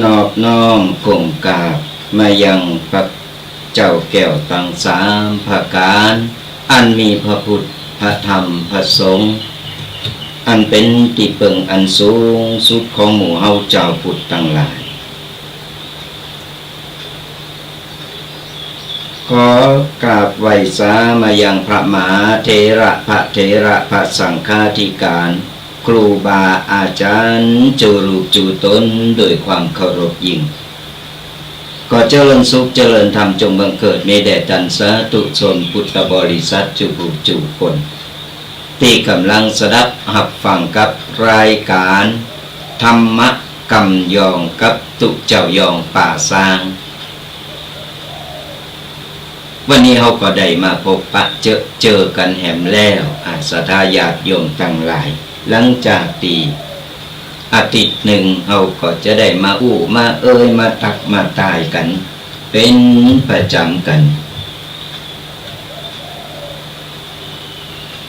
นอบน้อมกงกราบมายังพระเจ้าแก้วทั้งสามประการอันมีพระพุทธพระธรรมพระสงฆ์อันเป็นที่พึ่งอันสูงสุดของหมู่เฮาเจ้าพุทธทั้งหลายขอกราบไหว้สามายังพระมหาเถระพระเถระพระสังฆาธิการครูบาอาจารย์จูรูปจูตนโดยความเคารพยิ่งก็เจริญสุขเจริญธรรมจงบังเกิดมีแด่ท่านสาธุชนพุทธบริษัทจุบุจุคนที่กำลังสดับหับฟังกับรายการธรรมะกำยองกับตุเจ้ายองป่าซางวันนี้เราก็ได้มาพบปะเจอกันแหมแล้วศรัทธาญาติโยมทั้งหลายหลังจากปีอาทิตย์หนึ่งเราก็จะได้มามามาตักมาตายกันเป็นประจำกัน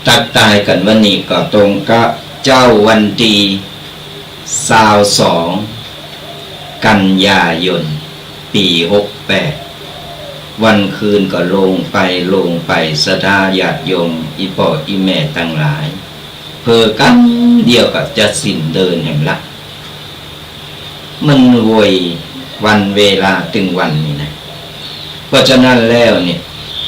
ตักตายกันวันนี้ก็ตรงกับเจ้าวันที่22 กันยายนปี68วันคืนก็ลงไปศรัทธาญาติโยมอีพ่ออีแม่ทั้งหลายเพื่อกันเดียวกับจะสิ้นเดินแห่งละมันรวยวันเวลาถึงวันนี่นะเพราะฉะนั้นแล้วเนี่ย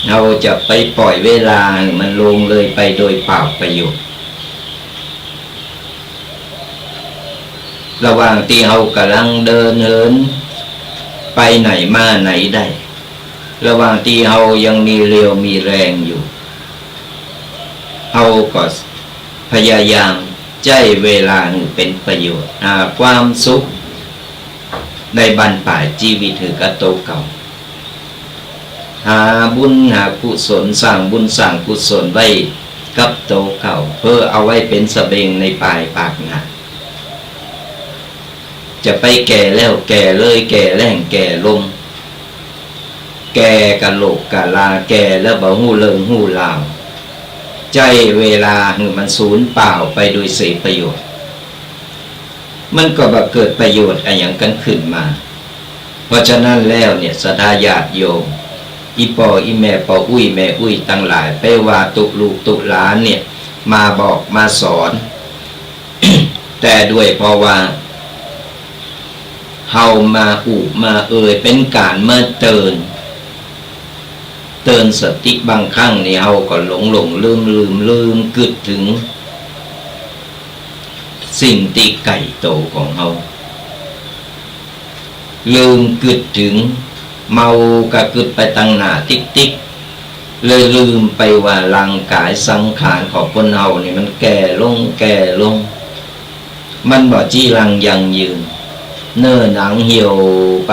เราจะไปปล่อยเวลามันลงเลยไปโดยเปล่าประโยชน์ระหว่างที่เรากำลังเดินเหินไปไหนมาไหนได้ระหว่างที่เรายังมีเรี่ยวมีแรงอยู่เราก็พยายามใจเวลาเป็นประโยชน์หาความสุขในบรรปลายชีวิตถือกระโตเก่าหาบุญหากุศลสร้างบุญสร้างกุศลไว้กับโตเก่าเพื่อเอาไว้เป็นเสบียงในปลายปากหน้าจะไปแก่แล้วแก่เลยแก่แรงแก่ลงแก่กะโหลกกะลาแก่แล้วบ่ฮู้เลิงฮู้ลาวใจเวลามันสูญเปล่าไปโดยเสียประโยชน์มันก็บ่เกิดประโยชน์อะไรอย่างกันขึ้นมาเพราะฉะนั้นแล้วเนี่ยศรัทธาญาติโยมอีพ่ออีแม่พ่ออุ้ยแม่อุ้ยทั้งหลายไปว่าตุลูกตุหลานเนี่ยมาบอกมาสอน แต่ด้วยเพราะว่าเฮามามาเป็นการมาเตือนสติบางครั้งนี่เฮาก็หลงลืมกึดถึงสิ่งที่ไก่โตของเฮาลืมกึดถึงเมากะกึดไปตั้งหน้าติ๊กเลยลืมไปว่าร่างกายสังขารของคนเฮานี่มันแก่ลงมันบ่จีรังยังยืนเนื้อหนังเหี่ยวไป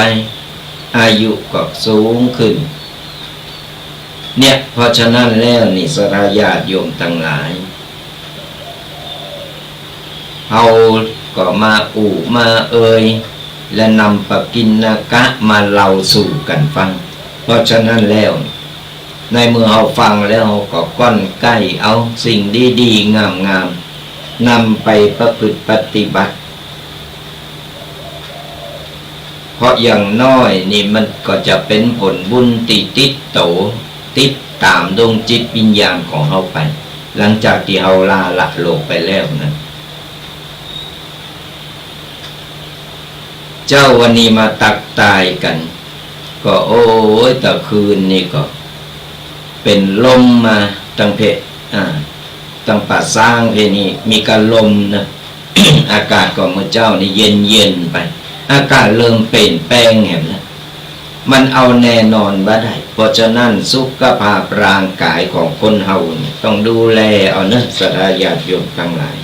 อายุก็สูงขึ้นเนี่ยเพราะฉะนั้นแล้วนี่ศรัทธาญาติโยมทั้งหลายเฮาก็มามาและนำปกิณกะมาเล่าสู่กันฟังเพราะฉะนั้นแล้วในเมื่อเฮาฟังแล้วเฮาก็ก้อนใกล้เอาสิ่งดีๆงามๆนำไปประพฤติปฏิบัติเพราะอย่างน้อยนี่มันก็จะเป็นผลบุญติดตามดวงจิตวิญญาณของเฮาไปหลังจากที่เฮาละโลกไปแล้วนั้นเจ้าวันนี้มาตักตายกันก็โอ้ยตะคืนนี่ก็เป็นลมมาตั้งเพตั้งป่าสร้างเพนี่มีการลมนะ อากาศของเมื่อเจ้านี่เย็นไปอากาศเริ่มเปลี่ยนแปลงแห่งนะมันเอาแน่นอนบ่ได้เพราะฉะนั้นสุขภาพร่างกายของคนเฮานี่ต้องดูแลเอานะศรัทธาญาติโยมทั้งหลาย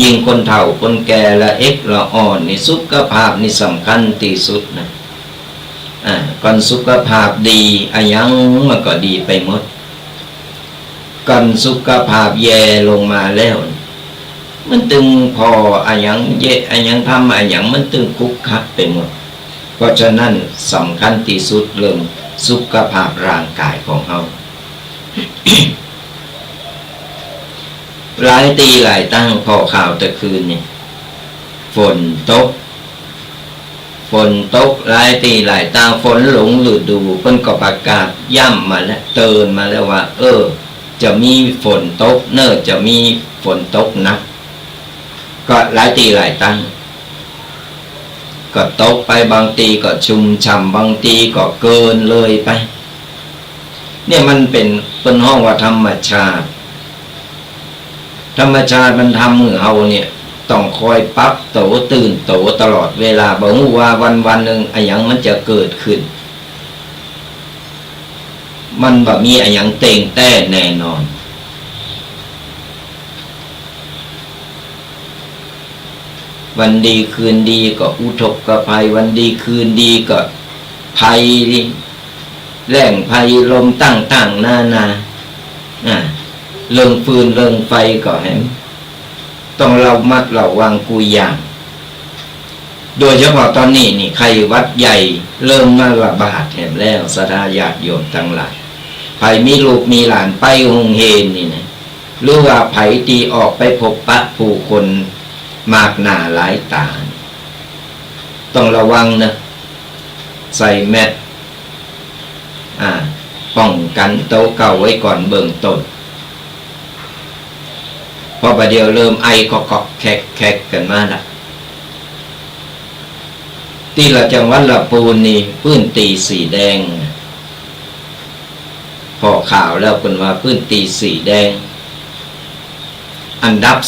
ยิ่งคนเฒ่าคนแก่ละละอ่อนนี่สุขภาพนี่สำคัญที่สุดนะก่อนสุขภาพดีอะยังมันก็ดีไปหมดก่อนสุขภาพแย่ลงมาแล้วมันตึงพออะยังทำอะยังมันตึงคุกคักไปหมดเพราะฉะนั้นสำคัญที่สุดเรื่องสุขภาพร่างกายของเรา หลายตีหลายตั้งพอข่าวตะคืนนี่ฝนตก ฝนตกหลายตีหลายตาฝนหลงฤดูเพิ่นก็ประกาศย่ำมาแล้วเตือนมาแล้วว่าจะมีฝนตกจะมีฝนตกนะก็หลายตีหลายตั้งก็ตกไปบางทีก็ชุ่มฉ่ำบางทีก็เกินเลยไปเนี่ยมันเป็นห้องว่าธรรมชาติมันทำมือเราเนี่ยต้องคอยปรับโตตื่นโตตลอดเวลาบ่ฮู้ว่าวันหนึ่งอะไรอย่างมันจะเกิดขึ้นมันบ่มีอะไรอย่างเต่งแต่แน่นอนวันดีคืนดีก็อุทกภัยวันดีคืนดีก็ภัยแล้งภัยลมตั้งนาเรื่องฟืนเรื่องไฟก็เห็นต้องเรามัดเราวางกุยอย่างโดยเฉพาะตอนนี้นี่ไข้หวัดใหญ่เริ่มมาระบาดแห่งแล้วศรัทธาญาติโยมทั้งหลายไผมีลูกมีหลานไปโรงเรียนนี่นะหรือว่าไผตีออกไปพบปะผู้คนมากหน้าหลายตาต้องระวังนะใส่แมสป้องกันโตเก่าไว้ก่อนเบื้องต้นพอประเดี๋ยวเริ่มไอก็แขกกันมาละที่เราจังหวัดลำพูนนี่พื้นตีสีแดงพอข่าวแล้วคนว่าพื้นตีสีแดงอันดับ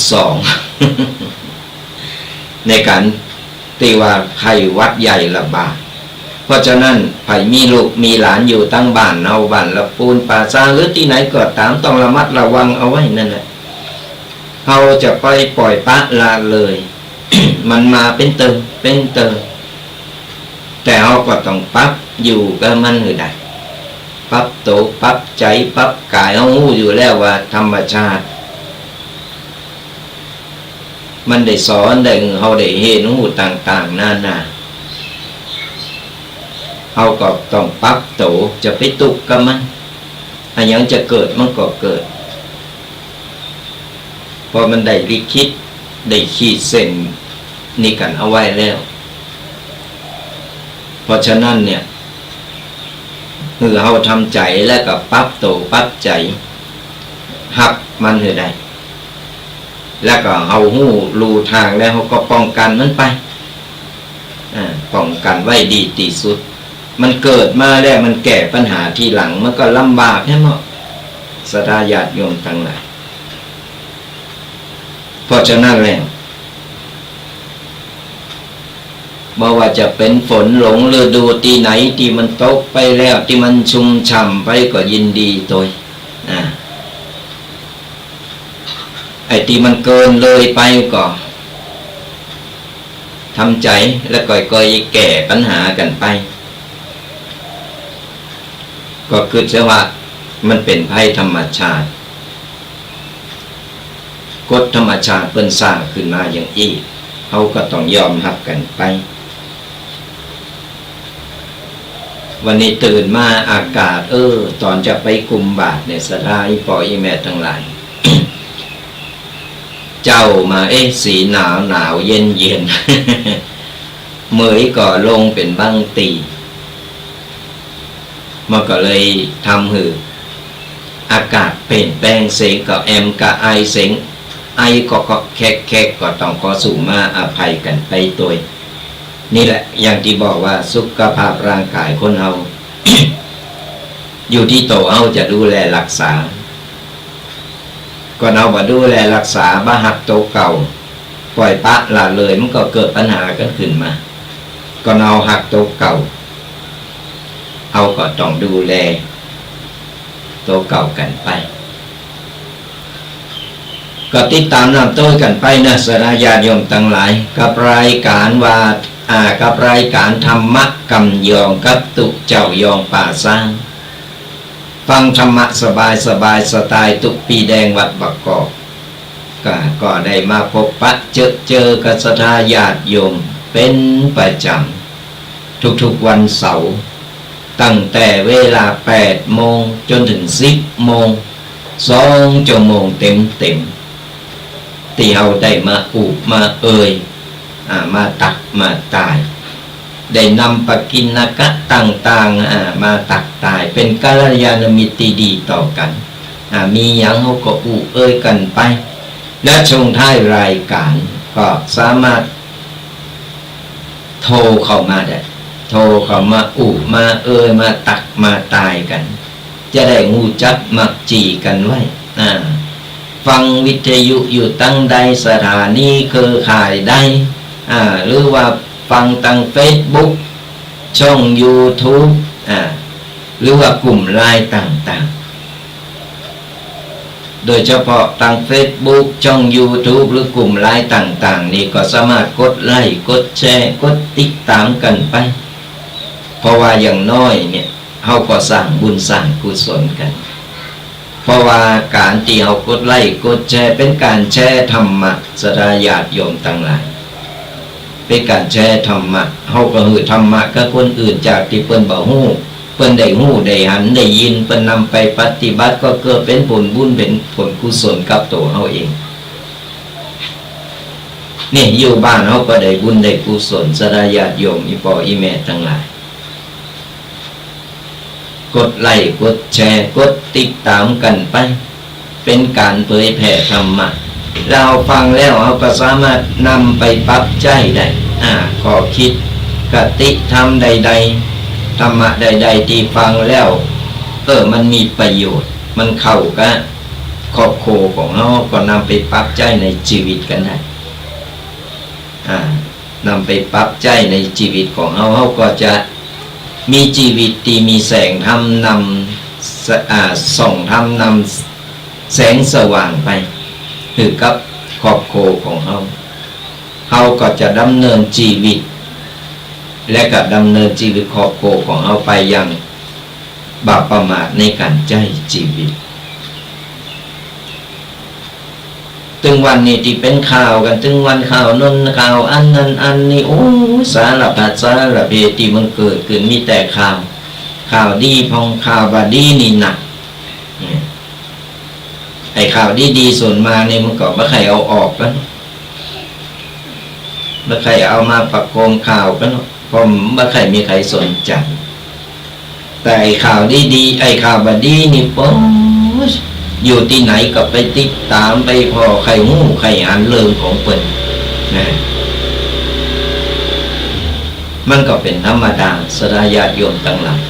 2 ในการตีว่าภัยหวัดใหญ่ระบาดเพราะฉะนั้นภัยมีลูกมีหลานอยู่ตั้งบ้านเอาบ้านลำพูนป่าซางหรือที่ไหนก็ตามต้องระมัดระวังเอาไว้นั่นแหละเราจะไปปล่อยปะละเลย มันมาเป็นเติมแต่เราก็ต้องปรับอยู่กับมันให้ได้ปรับโตปรับใจปรับกายเรารู้อยู่แล้วว่าธรรมชาติมันได้สอนได้เราได้เห็นรู้ต่างๆนานาเราก็ต้องปรับโตจะไปตุกกับมันอันยังจะเกิดมันก็เกิดพอมันได้ลิขิตได้ขีดเส้นนี่กันเอาไว้แล้วเพราะฉะนั้นเนี่ยเราทำใจแล้วก็ปรับโตปรับใจหักมันให้ได้แล้วก็เอาหูรู้ทางแล้วเขาก็ป้องกันมันไปป้องกันไว้ดีที่สุดมันเกิดมาแล้วมันแก้ปัญหาทีหลังมันก็ลำบากแค่เนาะศรัทธาญาติโยมทั้งหลายเพราะฉะนั้นแล้วบ่ว่าจะเป็นฝนหลงฤดูที่ไหนที่มันตกไปแล้วที่มันชุ่มฉ่ำไปก็ยินดีตัวไอ้ที่มันเกินเลยไปก็ทำใจแล้วก็แก้ปัญหากันไปก็คือเชื่อว่ามันเป็นภัยธรรมชาติกฎธรรมชาติเป็นสร้างขึ้นมาอย่างอี้เขาก็ต้องยอมรับกันไปวันนี้ตื่นมาอากาศตอนจะไปกุมบาตรเนี่ยสลายปล่อยแม่ทั้งหลาย เจ้ามาสีหนาวเย็นเหมยก็ลงเป็นบางตีมันก็เลยทำให้อากาศเปลี่ยนแปลงเสียงก็แอมก็ไอเสียงไอก็แคกก็ต้องขอสู่มาอภัยกันไปตัวนี่แหละอย่างที่บอกว่าสุขภาพร่างกายคนเรา อยู่ที่โตเอาจะดูแลรักษาก็เอามาดูแลรักษาบ้าหักโตเก่าปล่อยปะละเลยมันก็เกิดปัญหากันขึ้นมาก็เอาหักโตเก่าเอาก็ต้องดูแลโตเก่ากันไปก็ติดตามนำโต้กันไปนะศรัทธาญาติโยมทั้งหลายกับรายการกับรายการธรรมะกำยองกับตุเจ้ายองป่าสร้างฟังธรรมะสบายสไตล์ตุปีแดงวัดบางกอกก็ได้มาพบปะเจอกับศรัทธาญาติโยมเป็นประจำทุกวันเสาร์ตั้งแต่เวลา 8 โมงจนถึง 10 โมง2 ชั่วโมงเต็มที่เราได้มาอุมามาตักมาตาย ได้นำปกิณกะต่างๆมาตักตายเป็นกัลยาณมิตรดีต่อกันมีอย่างเขาก็เอ่ยกันไปและช่วงท้ายรายการก็สามารถโทรเข้ามาได้โทรเข้ามามาเอ่ยมาตักมาตายกันจะได้งูจักมักจีกันไว้ฟังวิทยุอยู่ตั้งใดสถานีเครือข่ายใดหรือว่าฟังตั้ง Facebook ช่อง YouTube หรือว่ากลุ่มไลน์ต่างๆโดยเฉพาะทาง Facebook ช่อง YouTube หรือกลุ่มไลน์ต่างๆนี่ก็สามารถกดไลค์กดแชร์กดติดตามกันไปเพราะว่าอย่างน้อยเนี่ยเฮาก็สร้างบุญสร้างกุศลกันเพราะว่าการที่เฮากดไลค์กดแชร์เป็นการแชร์ธรรมะศรัทธาญาติโยมทั้งหลายเป็นการแชร์ธรรมะเฮาก็ฮือธรรมะกับคนอื่นจากที่เพิ่นบ่ฮู้เพิ่นได้ฮู้ได้หันได้ยินเพิ่นนำไปปฏิบัติก็เกิดเป็นผลบุญเป็นผลกุศลกับตัวเฮาเองนี่อยู่บ้านเฮาก็ได้บุญได้กุศลศรัทธาญาติโยมอีพ่ออีแม่ทั้งหลายกดไลค์กดแชร์กดติดตามกันไปเป็นการเผยแผ่ธรรมะเราฟังแล้วเราก็สามารถนำไปปรับใจได้ข้อคิดกติธรรมใดๆธรรมะใดๆที่ฟังแล้วมันมีประโยชน์มันเข้ากับครอบครัวของเราก็นำไปปรับใจในชีวิตกันได้นำไปปรับใจในชีวิตของเราก็จะมีชีวิตที่มีแสงธรรมนำส่องธรรมนำแสงสว่างไปคือกับครอบครัวของเราก็จะดำเนินชีวิตและก็ดำเนินชีวิตครอบครัวของเราไปอย่างบาปประมาทในการใช้ชีวิตถึงวันนี้ที่เป็นข่าวกันถึงวันข่าวนนข่าวอันนั้นอันนี้โอ้สารพัดสารเพที่มันเกิดขึ้นมีแต่ข่าวดีพองข่าวบาดีนี่หนักไอ้ข่าวดีส่วนมาเนี่ยมันก็ไม่ใครเอาออกกันไม่ใครเอามาประโคมข่าวกันเพราะไม่ใครมีใครสนใจแต่ไอ้ข่าวดีไอ้ข่าวบาดีนี่ปุ๊บอยู่ที่ไหนก็ไปติดตามไปพอใครหู้ใครอ่านเรื่องของเปิ้นนะมันก็เป็นธรรมดาศรัทธาญาติโยมทั้งหลาย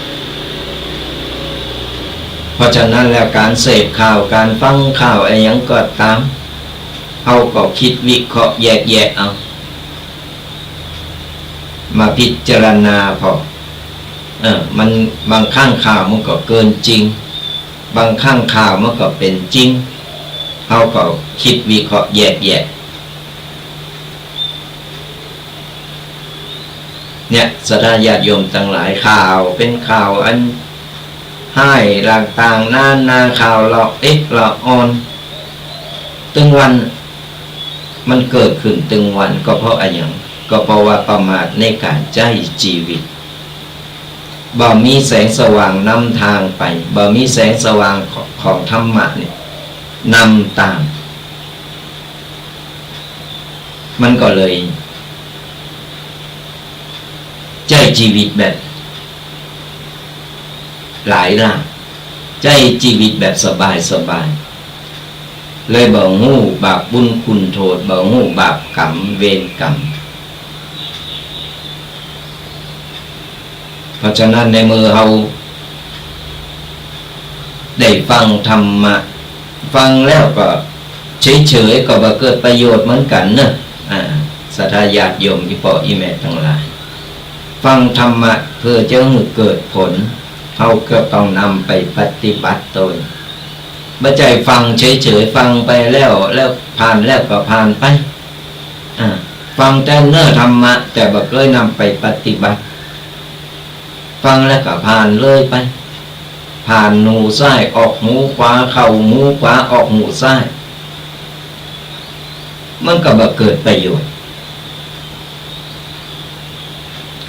เพราะฉะนั้นแล้วการเสพข่าวการฟังข่าวอะไรยังก็ตามเอาก็คิดวิเคราะห์แยกแยะเอามาพิจารณาพอมันบางข้างข่าวมันก็เกินจริงบางข้างข่าวมันก็เป็นจริงเขาก็คิดวิเคราะห์แยกแยะเนี่ยศรัทธาญาติโยมทั้งหลายข่าวเป็นข่าวอันให้ต่างๆนาข่าวหลอกหลอกออนตึงวันมันเกิดขึ้นตึงวันก็เพราะอะไรอย่างก็เพราะว่าประมาทในการใช้ชีวิตบ่มีแสงสว่างนำทางไปบ่มีแสงสว่างของธรรมะเนี่ยนำตามมันก็เลยใจชีวิตแบบหลายล่ะใจชีวิตแบบสบายเลยบ่ฮู้บาปบุญคุณโทษบ่ฮู้บาปกรรมเวรกรรมเพราะฉะนั้นในมือเราได้ฟังธรรมะฟังแล้วก็เฉยๆก็บ่เกิดประโยชน์เหมือนกันเนอะศรัทธาญาติโยมที่พ่ออีแม่ทั้งหลายฟังธรรมะเพื่อจะให้เกิดผลเราก็ต้องนำไปปฏิบัติตนไม่ใช่ฟังเฉยๆฟังไปแล้วผ่านแล้วก็ผ่านไปฟังแต่เนื้อธรรมะแต่บ่เคยนำไปปฏิบัติฟังแล้วก็ผ่านเลยไปผ่านหูซ้ายออกหูขวาเข้าหูขวาออกหูซ้ายมันก็บ่เกิดประโยชน์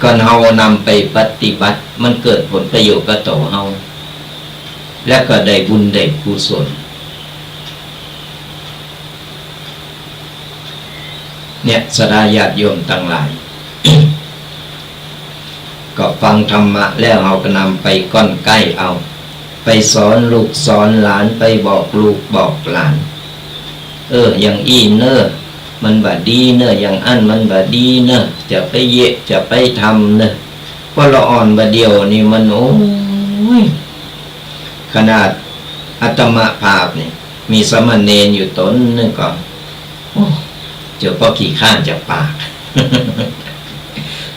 ก่อนเฮานำไปปฏิบัติมันเกิดผลประโยชน์กับตัวเฮาและก็ได้บุญได้กุศลเนี่ยศรัทธาญาติโยมทั้งหลาย ก็ฟังธรรมะแล้วเราก็นำไปก้อนใกล้เอาไปสอนลูกสอนหลานไปบอกลูกบอกหลานอย่างอีเนอมันบาดีเนออย่างอันมันบาดีเนอจะไปเยะจะไปทำเนอเพราะเราอ่อนบาเดียวนี่มันโอ้ยขนาดอาตมาภาพนี่มีสมณเณรอยู่ตนนึงก็เจอพ่อขี้ข้านจากปาก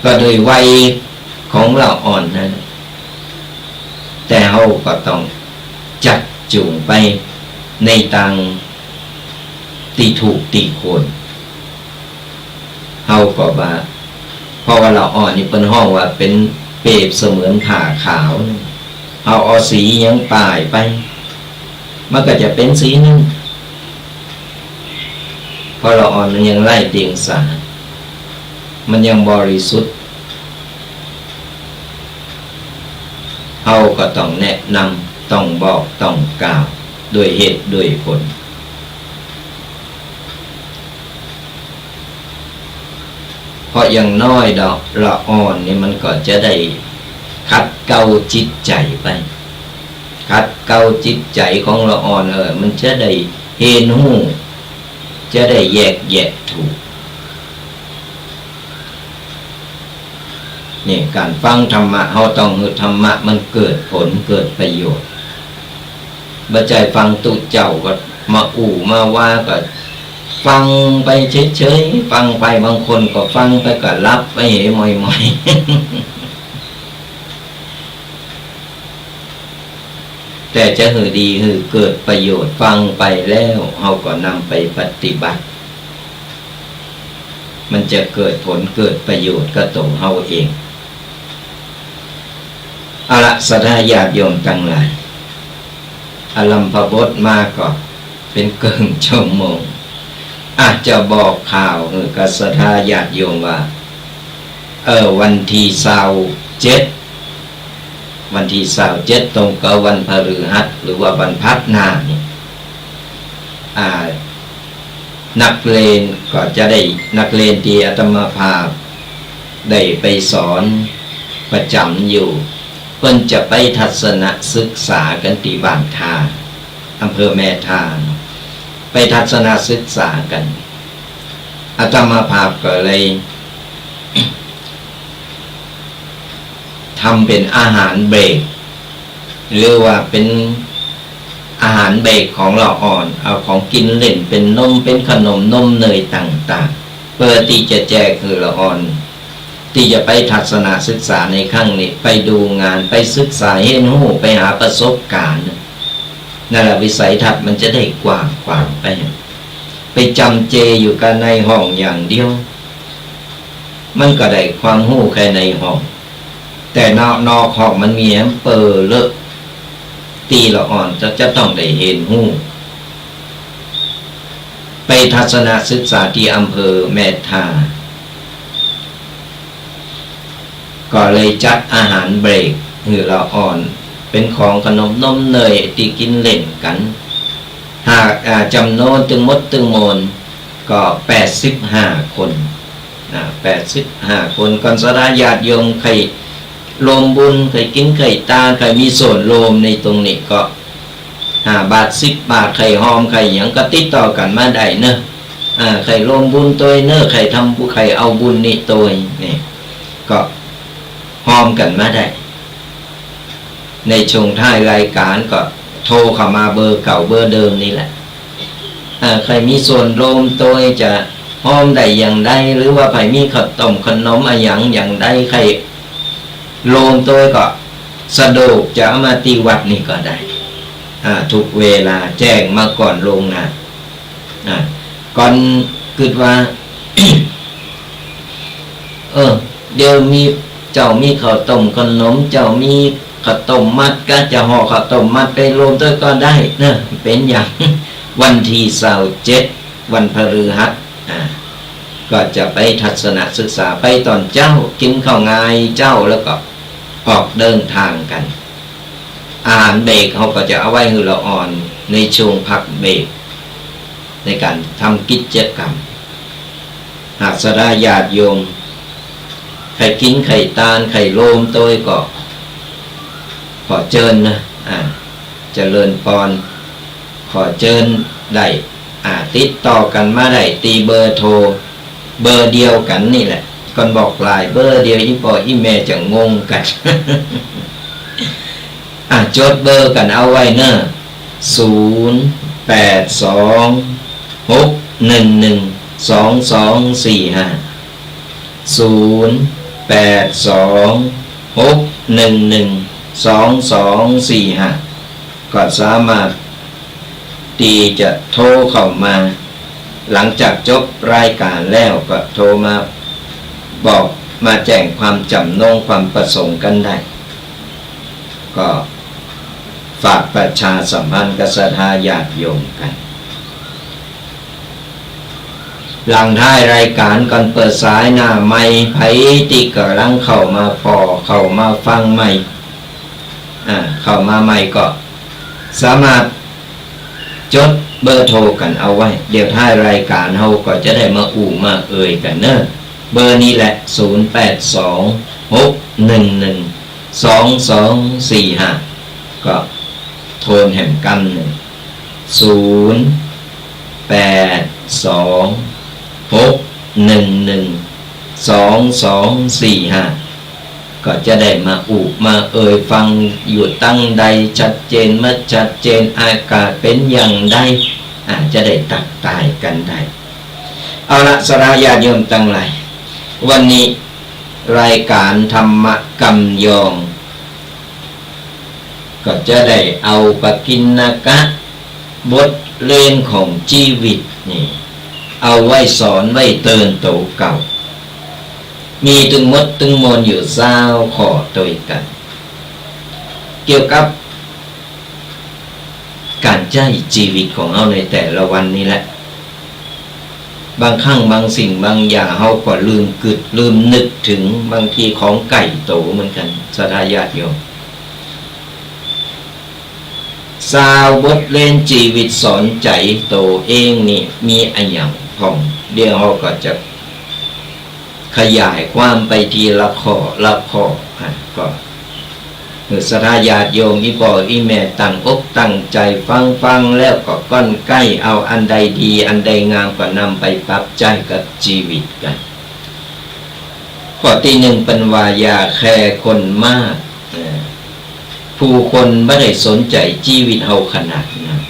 ก็โดยวัยของเราอ่อนนั้นแต่เราก็ต้องจัดจูงไปในทางตีถูกตีโคนเราก็ว่าเพราะว่าเราอ่อนนี่เป็นห้องว่าเป็นเปรียบเสมือนผ่าขาวเอาสียังป่ายไปมันก็จะเป็นสีนั้นเพราะเราอ่อนมันยังไล่เดียงสามันยังบริสุทธิ์เราก็ต้องแนะนำต้องบอกต้องกล่าวด้วยเหตุด้วยผลเพราะอย่างน้อยดอกละอ่อนนี่มันก็จะได้ขัดเกลาจิตใจไปขัดเกลาจิตใจของละอ่อนมันจะได้เห็นหูจะได้แยกแยะถูกนี่การฟังธรรมะเราต้องให้ธรรมะมันเกิดผลเกิดประโยชน์บ่ใจฟังตุเจ้าก็มามาว่าก็ฟังไปเฉยๆฟังไปบางคนก็ฟังไปก็รับไปเหมอยๆแต่จะหือดีหือเกิดประโยชน์ฟังไปแล้วเราก็นำไปปฏิบัติมันจะเกิดผลเกิดประโยชน์ก็ตรงเราเองเอาละศรัทธาญาติโยมทั้งหลายอลัมพบทมาก็เป็นเกินชั่วโมงอาจจะบอกข่าวกับศรัทธาญาติโยมว่าวันที่27วันที่27ตรงกับวันพฤหัสหรือว่าวันพัฒนานี่นักเรียนก็จะได้นักเรียนที่อาตมาภาพได้ไปสอนประจำอยู่เพิ่นจะไปทัศนศึกษากันที่บ้านทาอำเภอแม่ทาไปทัศนศึกษากันอาตมาภาพก็เลย ทำเป็นอาหารเบรกหรือว่าเป็นอาหารเบรกของเราอ่อนเอาของกินเล่นเป็นนมเป็นขนมนมเนยต่างๆเพื่อที่จะแจกคือเราอ่อนที่จะไปทัศนศึกษาในครั้งนี้ไปดูงานไปศึกษาเห็นหูไปหาประสบการณ์นั่นแหละวิสัยทัศน์มันจะได้กว้างขวางไปจำเจอยู่กันในห้องอย่างเดียวมันก็ได้ความหูแค่ในห้องแต่นอกห้องมันมีแอมเปอร์เลอะตีละอ่อนจะต้องได้เห็นหูไปทัศนศึกษาที่อำเภอแม่ทาก็เลยจัดอาหารเบรกคือละอ่อนเป็นของขนมนมเนยที่กินเล่นกันหากจำนวนตึงมดตึงโมนก็85 คน85 คนก่อนสดาญาติโยมใครโลมบุญใครกินใครตาใครมีส่วนโลมในตรงนี้ก็5 บาท10 บาทใครหอมใครอย่างก็ติดต่อกันมาได้เนอะใครโลมบุญตัวเนอะใครทำบุญใครเอาบุญนี่ตัวนี่ก็หอมกันมาได้ในช่วงท้ายรายการก็โทรเข้ามาเบอร์เก่าเบอร์เดิมนี่แหละใครมีส่วนโลมตัวจะหอมได้อย่างใดหรือว่าใครมีขนมอย่างใดใครโลมตัวก็สะดวกจะเอามาตีวัดนี่ก็ได้ทุกเวลาแจ้งมาก่อนลงนะก่อนคิดว่า เดี๋ยวมีเจ้ามีข้าวต้มขนมเจ้ามีข้าวต้มมัดก็จะห่อข้าวต้มมัดไปรวมด้วยก็ได้นะเป็นอย่าง วันที่27วันพฤหัสก็จะไปทัศนศึกษาไปตอนเจ้ากินข้าวงายเจ้าแล้วก็ออกเดินทางกันอาหารเบรกเขาก็จะเอาไว้ให้เราอ่อนในช่วงพักเบรกในการทำกิจกรรมหากสดาญาติโยม ใครกินไข่ตาลไข่โลมตัวก็ขอเจิญนะเจริญพรขอเจิญได้ติดต่อกันมาได้ตีเบอร์โทรเบอร์เดียวกันนี่แหละก่อนบอกลายเบอร์เดียวอีพ่ออีแม่จะงงกัน จดเบอร์กันเอาไว้เนอะ0826112245ก็สามารถตีจะโทรเข้ามาหลังจากจบรายการแล้วก็โทรมาบอกมาแจ้งความจำนงความประสงค์กันได้ก็ฝากประชาสัมพันธ์กับศรัทธาญาติโยมกันหลังท้ายรายการก่อนเปิดสายหน้าไมค์ไผที่กำลังเข้ามาพอเข้ามาฟังใหม่เข้ามาใหม่ก็สามารถจดเบอร์โทรกันเอาไว้เดี๋ยวท้ายรายการเราก็จะได้มามาเอ่ยกันเนอะเบอร์นี้แหละ0826112245ก็โทรแห่งกัน0826112245ก็จะได้มามาเอ่ยฟังอยู่ตั้งใดชัดเจนมัดชัดเจนอากาศเป็นอย่างใดจะได้ตักตายกันได้เอาละสราญาติโยมตั้งหลายวันนี้รายการธรรมกำยองก็จะได้เอาปกิณณกะบทเรียนของชีวิตนี่เอาไว้สอนไว้เตือนโตเก่ามีตึงมดตึงมนอยู่20ข้อด้วยกันเกี่ยวกับการใช้ชีวิตของเราในแต่ละวันนี้แหละบางครั้งบางสิ่งบางอย่างเราก็ลืมนึกถึงบางทีของไก่โตเหมือนกันศรัทธาญาติโยมสาวบทเล่นชีวิตสอนใจโตเองนี่มีอันอย่างของเดี๋ยวเราก็จะขยายความไปทีละข้อก็ศรัทธาญาติโยมอีพ่ออีแม่ตั้งอกตั้งใจฟังแล้วก็ก้อนใกล้เอาอันใดดีอันใดงามก็นำไปปรับใจกับชีวิตกันข้อที่หนึ่งเป็นว่าอย่าแคร์คนมากผู้คนไม่ได้สนใจชีวิตเฮาขนาดนั้น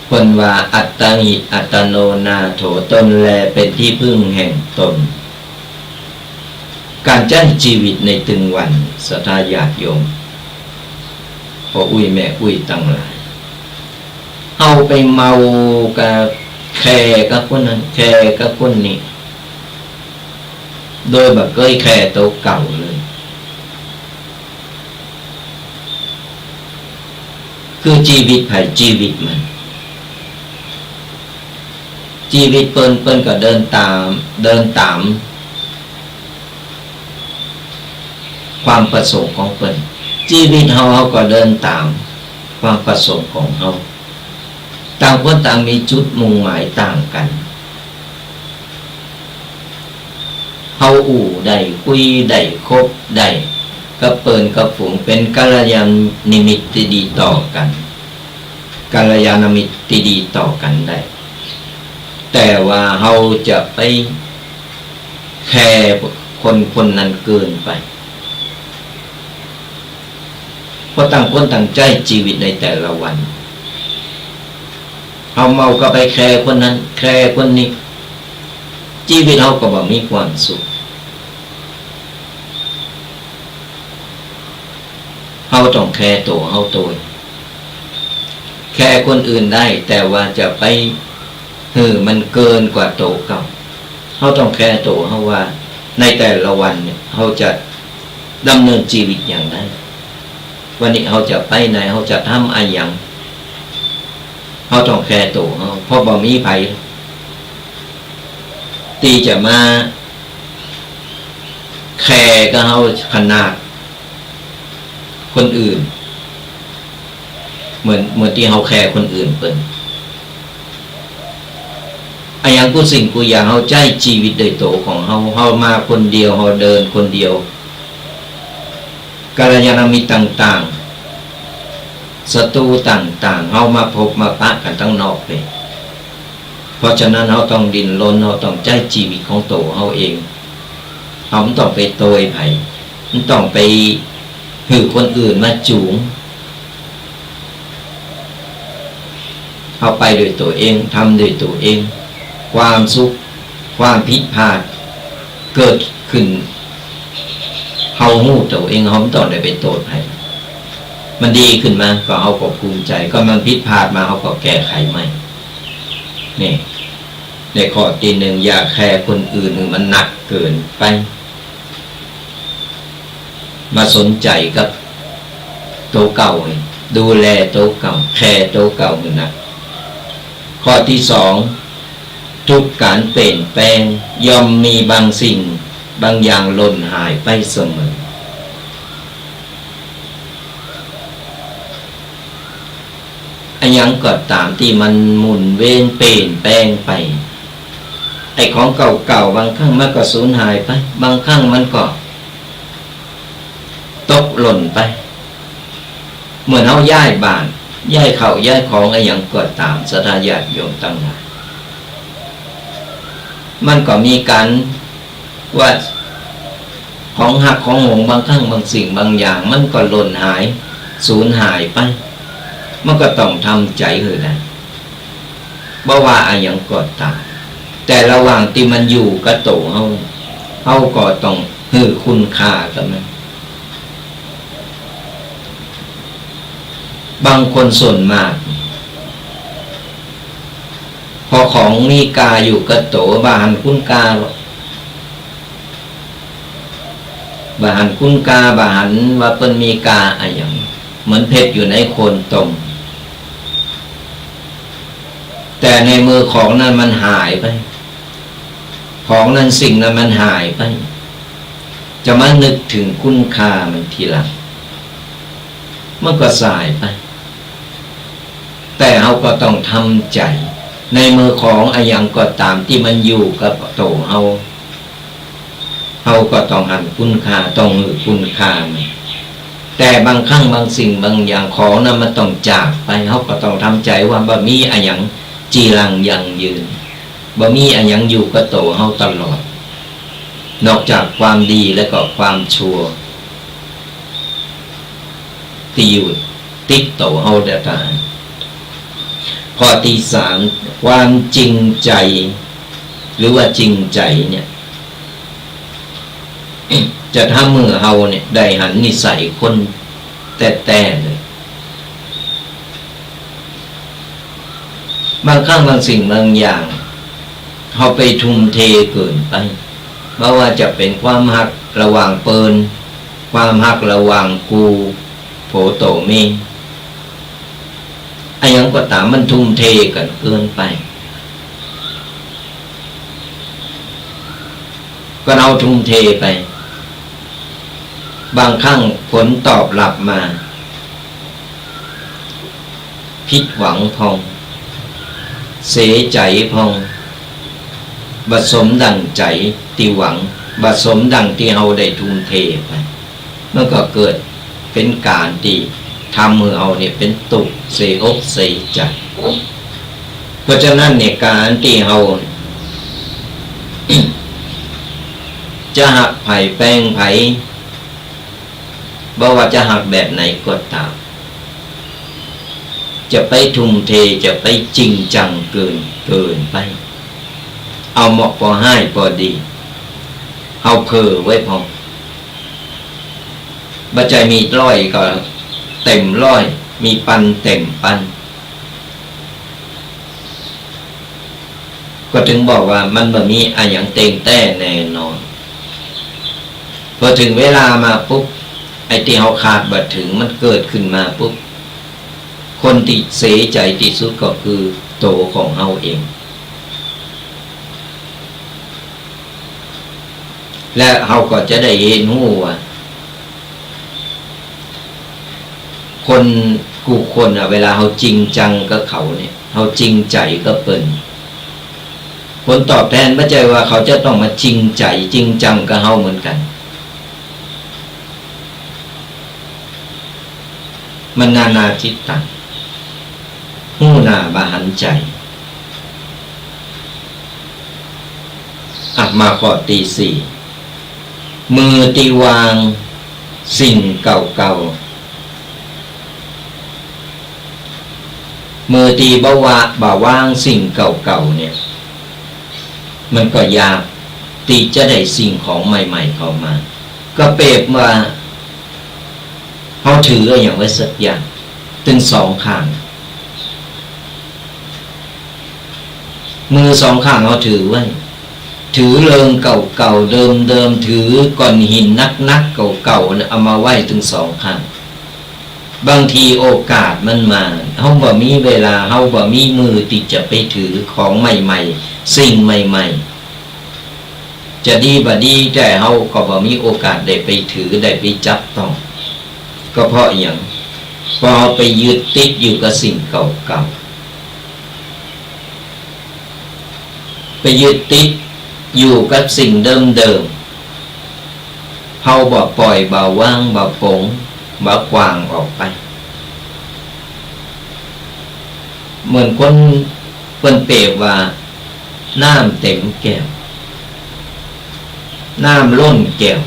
เพิ่นว่าอัตตาหิอัตโนนาโถตนแลเป็นที่พึ่งแห่งตนการใช้ชีวิตในตึงวันศรัทธาญาติโยมพอแม่ตั้งหลายเอาไปเมากับแคร์กับคนนั้นแคร์กับคนนี้โดยแบบเคยแคร์ตัวเก่าเลยคือชีวิตไผ่ชีวิตมันชีวิตเปิ้นก็เดินตามความประสงค์ของเปิ้นชีวิตเฮาก็เดินตามความประสงค์ของเฮาต่างคนต่างมีจุดมุ่งหมายต่างกันเฮาได้คุยได้คบได้กับเปิ้นกับฝูงเป็นกัลยาณมิตรที่ดีต่อกันกัลยาณมิตรที่ดีต่อกันได้แต่ว่าเฮาจะไปแคร์คนนั้นเกินไปเพราะต่างคนต่างใจชีวิตในแต่ละวันเฮาเมาก็ไปแคร์คนนั้นแคร์คนนี้ชีวิตเฮาก็บ่มีความสุขเฮาต้องแคร์ตัวเฮาตัวแคร์คนอื่นได้แต่ว่าจะไปมันเกินกว่าโตเก่าเฮาต้องแคร์ตัวเฮาว่าในแต่ละวันเนี่ยเฮาจะดำเนินชีวิตอย่างไรวันนี้เฮาจะไปไหนเฮาจะทำอะไรอย่างเฮาต้องแคร์ตัวเฮาเพราะบ่มีไผที่จะมาแคร์กับเฮาขนาดคนอื่นเหมือนที่เฮาแคร์คนอื่นเปิ้น ไอ้ยังกูสิ่งกูอยากเฮาใจชีวิตโดยโตของเฮามาคนเดียวเฮาเดินคนเดียวกัลยาณมิตรต่างๆศัตรูต่างๆเฮามาพบมาปะกันตั้งนอกไปเพราะฉะนั้นเฮาต้องดิ้นรนเฮาต้องใจชีวิตของโตเฮาเองเฮาไม่ต้องไปโตยไผไม่ต้องไปหือคนอื่นมาจูงเฮาไปโดยตัวเองทำโดยตัวเองความสุขความผิดพลาดเกิดขึ้นเฮาฮู้ตัวเองเฮาไม่ต้องได้ไปโทษใครมันดีขึ้นมาก็เฮาก็ภูมิใจก็มันผิดพลาดมาเฮาก็แก้ไขใหม่นี่ในข้อที่หนึ่งอย่าแคร์คนอื่นมันหนักเกินไปมาสนใจกับโตเก่าดูแลโตเก่าแคร์โตเก่ามันหนักข้อที่สองทุกการเปลี่ยนแปลงย่อมมีบางสิ่งบางอย่างหล่นหายไปเสมออันยังก็ตามที่มันหมุนเวียนเปลี่ยนแปลงไปไอ้ของเก่าๆบางครั้งมันก็สูญหายไปบางครั้งมันก็ตกหล่นไปเหมือนเอาย้ายบ้านย้ายเข้าย้ายของไอ้ยังก็ตามศรัทธาญาติโยมตั้งหลายมันก็มีการว่าของหักของหงบางครั้งบางสิ่งบางอย่างมันก็หล่นหายสูญหายไปมันก็ต้องทำใจเลยนะบ่ว่าอะไรอย่างก็ตามแต่ระหว่างที่มันอยู่กับโตเฮาก็ต้องให้คุณค่ากับมันบางคนส่วนมากพอของมีกาอยู่กับโตบาหันคุณกาบาหันคุณกาบาหันว่าเปิ้นมีกาอะไรอย่างเหมือนเพชรอยู่ในโคนตมแต่ในมือของนั้นมันหายไปของนั้นสิ่งนั้นมันหายไปจะมานึกถึงคุณค่ามันทีหลังมันก็สายไปแต่เราก็ต้องทำใจในมือของอะไรอย่างก็ตามที่มันอยู่กับโตเฮาก็ต้องหันคุณค่าต้องหือคุณค่ามันแต่บางครั้งบางสิ่งบางอย่างของนั้นมันต้องจากไปเฮาก็ต้องทำใจว่าบ่มีอะไรอย่างจีรังยั่งยืนบ่มีอะไรอย่างอยู่กับโตเฮาตลอดนอกจากความดีและก็ความชั่วที่อยู่ติดโตเฮาได้ตายข้อที่สามความจริงใจหรือว่าจริงใจเนี่ยจะทำมือเฮาเนี่ยได้หันนิสัยคนแต่เลยบางครั้งบางสิ่งบางอย่างเฮาไปทุ่มเทเกินไปไม่ว่าจะเป็นความหักระหว่างเปิ้นความหักระหว่างกูโผโตเมไอ้ยังก็ตามมันทุ่มเทกันเกินไปก็เอาทุ่มเทไปบางครั้งผลตอบรับมาผิดหวังพองเสียใจพองบัดสมดังใจที่หวังบัดสมดังที่เราได้ทุ่มเทไปมันก็เกิดเป็นการที่ทำมือเอาเนี่ยเป็นตุกเสียอกเสียใจเพราะฉะนั้นเนี่ยการที่เราจะหักไผ่แป้งไผ่บ่ว่าจะหักแบบไหนก็ตามจะไปทุ่มเทจะไปจริงจังเกินไปเอาเหมาะพอให้พอดีเอาเพ้อไว้พอบัจจัยมีร้อยก็เต็มร้อยมีปันเต็มปันก็ถึงบอกว่ามันบ่มีอะไรอย่างเต็งแต้แน่นอนพอถึงเวลามาปุ๊บไอ้ที่เฮาขาดบ่ถึงมันเกิดขึ้นมาปุ๊บคนที่เสียใจที่สุดก็คือโตของเฮาเองและเฮาก็จะได้เห็นรู้ว่าคนเวลาเฮาจริงจังกับเขาเนี่ยเฮาจริงใจกับเปิ้น ผลตอบแทนไม่ใช่ว่าเขาจะต้องมาจริงใจจริงจังกับเฮาเหมือนกันมันนานาทิฏฐังหู้หน้าบาหันใจมาข้อที่สี่มือตีวางสิ่งเก่าๆมือตีบ่าวางสิ่งเก่าๆเนี่ยมันก็ยากตีจะได้สิ่งของใหม่ๆเข้ามาก็เปรียบว่าเขาถืออย่างไว้สักอย่างถึงสองข้างมือสองข้างเขาถือไว้ถือเริงเก่าๆเดิมๆถือก้อนหินนักๆเก่าๆเอามาไว้ถึงสองข้างบางทีโอกาสมันมาเฮาบ่มีเวลาเฮาบ่มีมือที่จะไปถือของใหม่ๆสิ่งใหม่ๆจะดีบ่ดีแต่เฮาก็บ่มีโอกาสได้ไปถือได้ไปจับต้องก็เพราะอย่างพอไปยึดติดอยู่กับสิ่งเก่าๆไปยึดติดอยู่กับสิ่งเดิมๆเฮาบ่ปล่อยบ่วางบ่ปลงบ่กวางออกไปเหมือนคนเปิ้นเปรียบว่าน้ำเต็มแก้วน้ำล้นแก้ว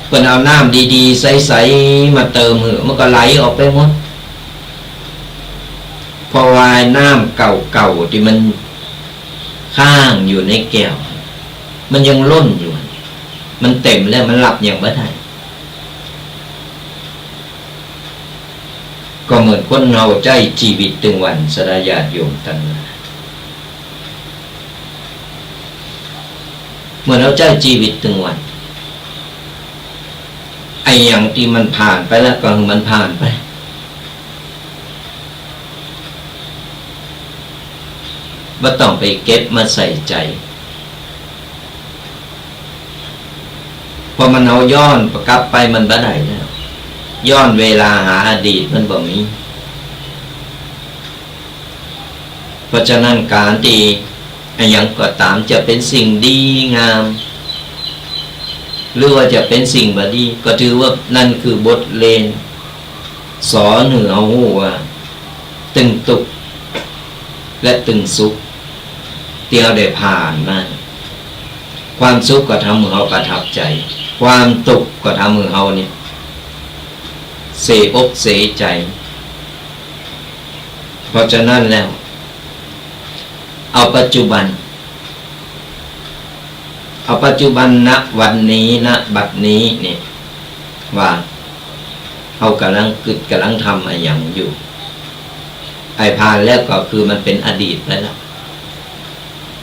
เปิ้นเอาน้ำดีๆใสๆมาเติมมันก็ไหลออกไปหมดเพราะว่าน้ำเก่าๆที่มันข้างอยู่ในแก้วมันยังล้นอยู่มันเต็มแล้วมันหลับอย่างบ่ได้ก็เหมือนคนเราใจชีวิตตึงวันสดายาติโยมตั้งเมื่อเราใจชีวิตตึงวันไอ้อย่างที่มันผ่านไปแล้วก็มันผ่านไปบ่ต้องไปเก็บมาใส่ใจพอมันเอาย้อนกลับไปมันบ่ได้แล้วย้อนเวลาหาอดีตมันบ่มีเพราะฉะนั้นการที่อย่างก็ตามจะเป็นสิ่งดีงามหรือว่าจะเป็นสิ่งบ่ดีก็ถือว่านั่นคือบทเรียนสอนให้เฮาฮู้ว่าตึงตุกและตึงสุขที่เราได้ผ่านมาความสุขก็ทำให้เราประทับใจความทุกข์ก็ทำให้เราเนี่ยเสียอกเสียใจเพราะฉะนั้นแล้วเอาปัจจุบันณวันนี้ณบัดนี้เนี่ยว่าเรากำลังทำอะไรอย่างอยู่ไอ้ผ่านแล้วก็คือมันเป็นอดีตไปแล้ว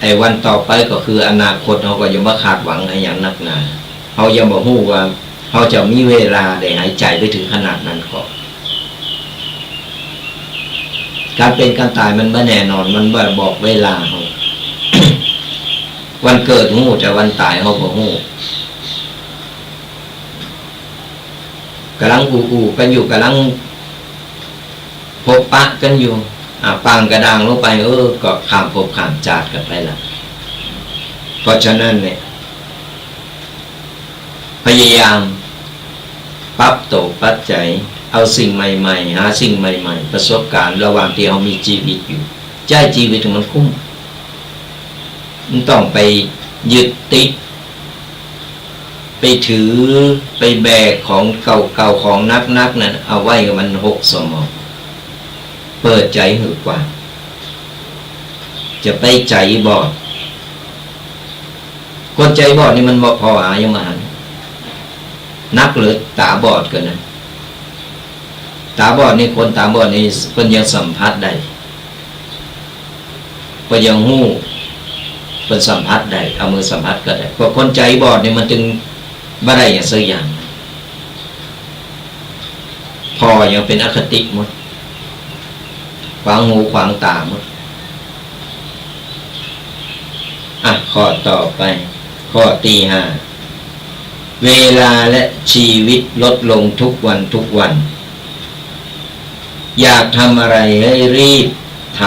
ไอ้วันต่อไปก็คืออนาคตเราก็ยังมาคาดหวังอะไรอย่างนักหนาเรายังบอกฮู้ว่าเราจะมีเวลาได้หายใจไปถึงขนาดนั้นก่อนการเป็นการตายมันไม่แน่นอนมันบอกเวลาเรา วันเกิดฮู้แต่วันตายเราบ่ฮู้กำลังอู่กันอยู่กำลังพบปะกันอยู่ปางกระด้างลงไปก็ข้ามภพข้ามชาติกันไปละเพราะฉะนั้นเนี่ยพยายามปรับตัวปัจจัยเอาสิ่งใหม่ๆหาสิ่งใหม่ๆประสบการณ์ระหว่างที่เรามีชีวิตอยู่ใจชีวิตมันคุ้มมันต้องไปยึดติดไปถือไปแบกของเก่าๆของนักนั่นเอาไว้กับมันหกสมองเปิดใจหือกว่าจะไปใจบอดคนใจบอดนี่มันบ่พออายังมานักหรือตาบอดกันนะตาบอดนี่คนตาบอดนี่เพิ่นยังสัมผัสได้เพิ่นยังฮู้เพิ่นสัมผัสได้เอามือสัมผัสก็ได้เพราะคนใจบอดนี่มันจึงบ่ได้อย่างสักอย่างพอยังเป็นอคติหมดขวางหูขวางตาหมดข้อต่อไปข้อที่5เวลาและชีวิตลดลงทุกวันอยากทำอะไรให้รีบท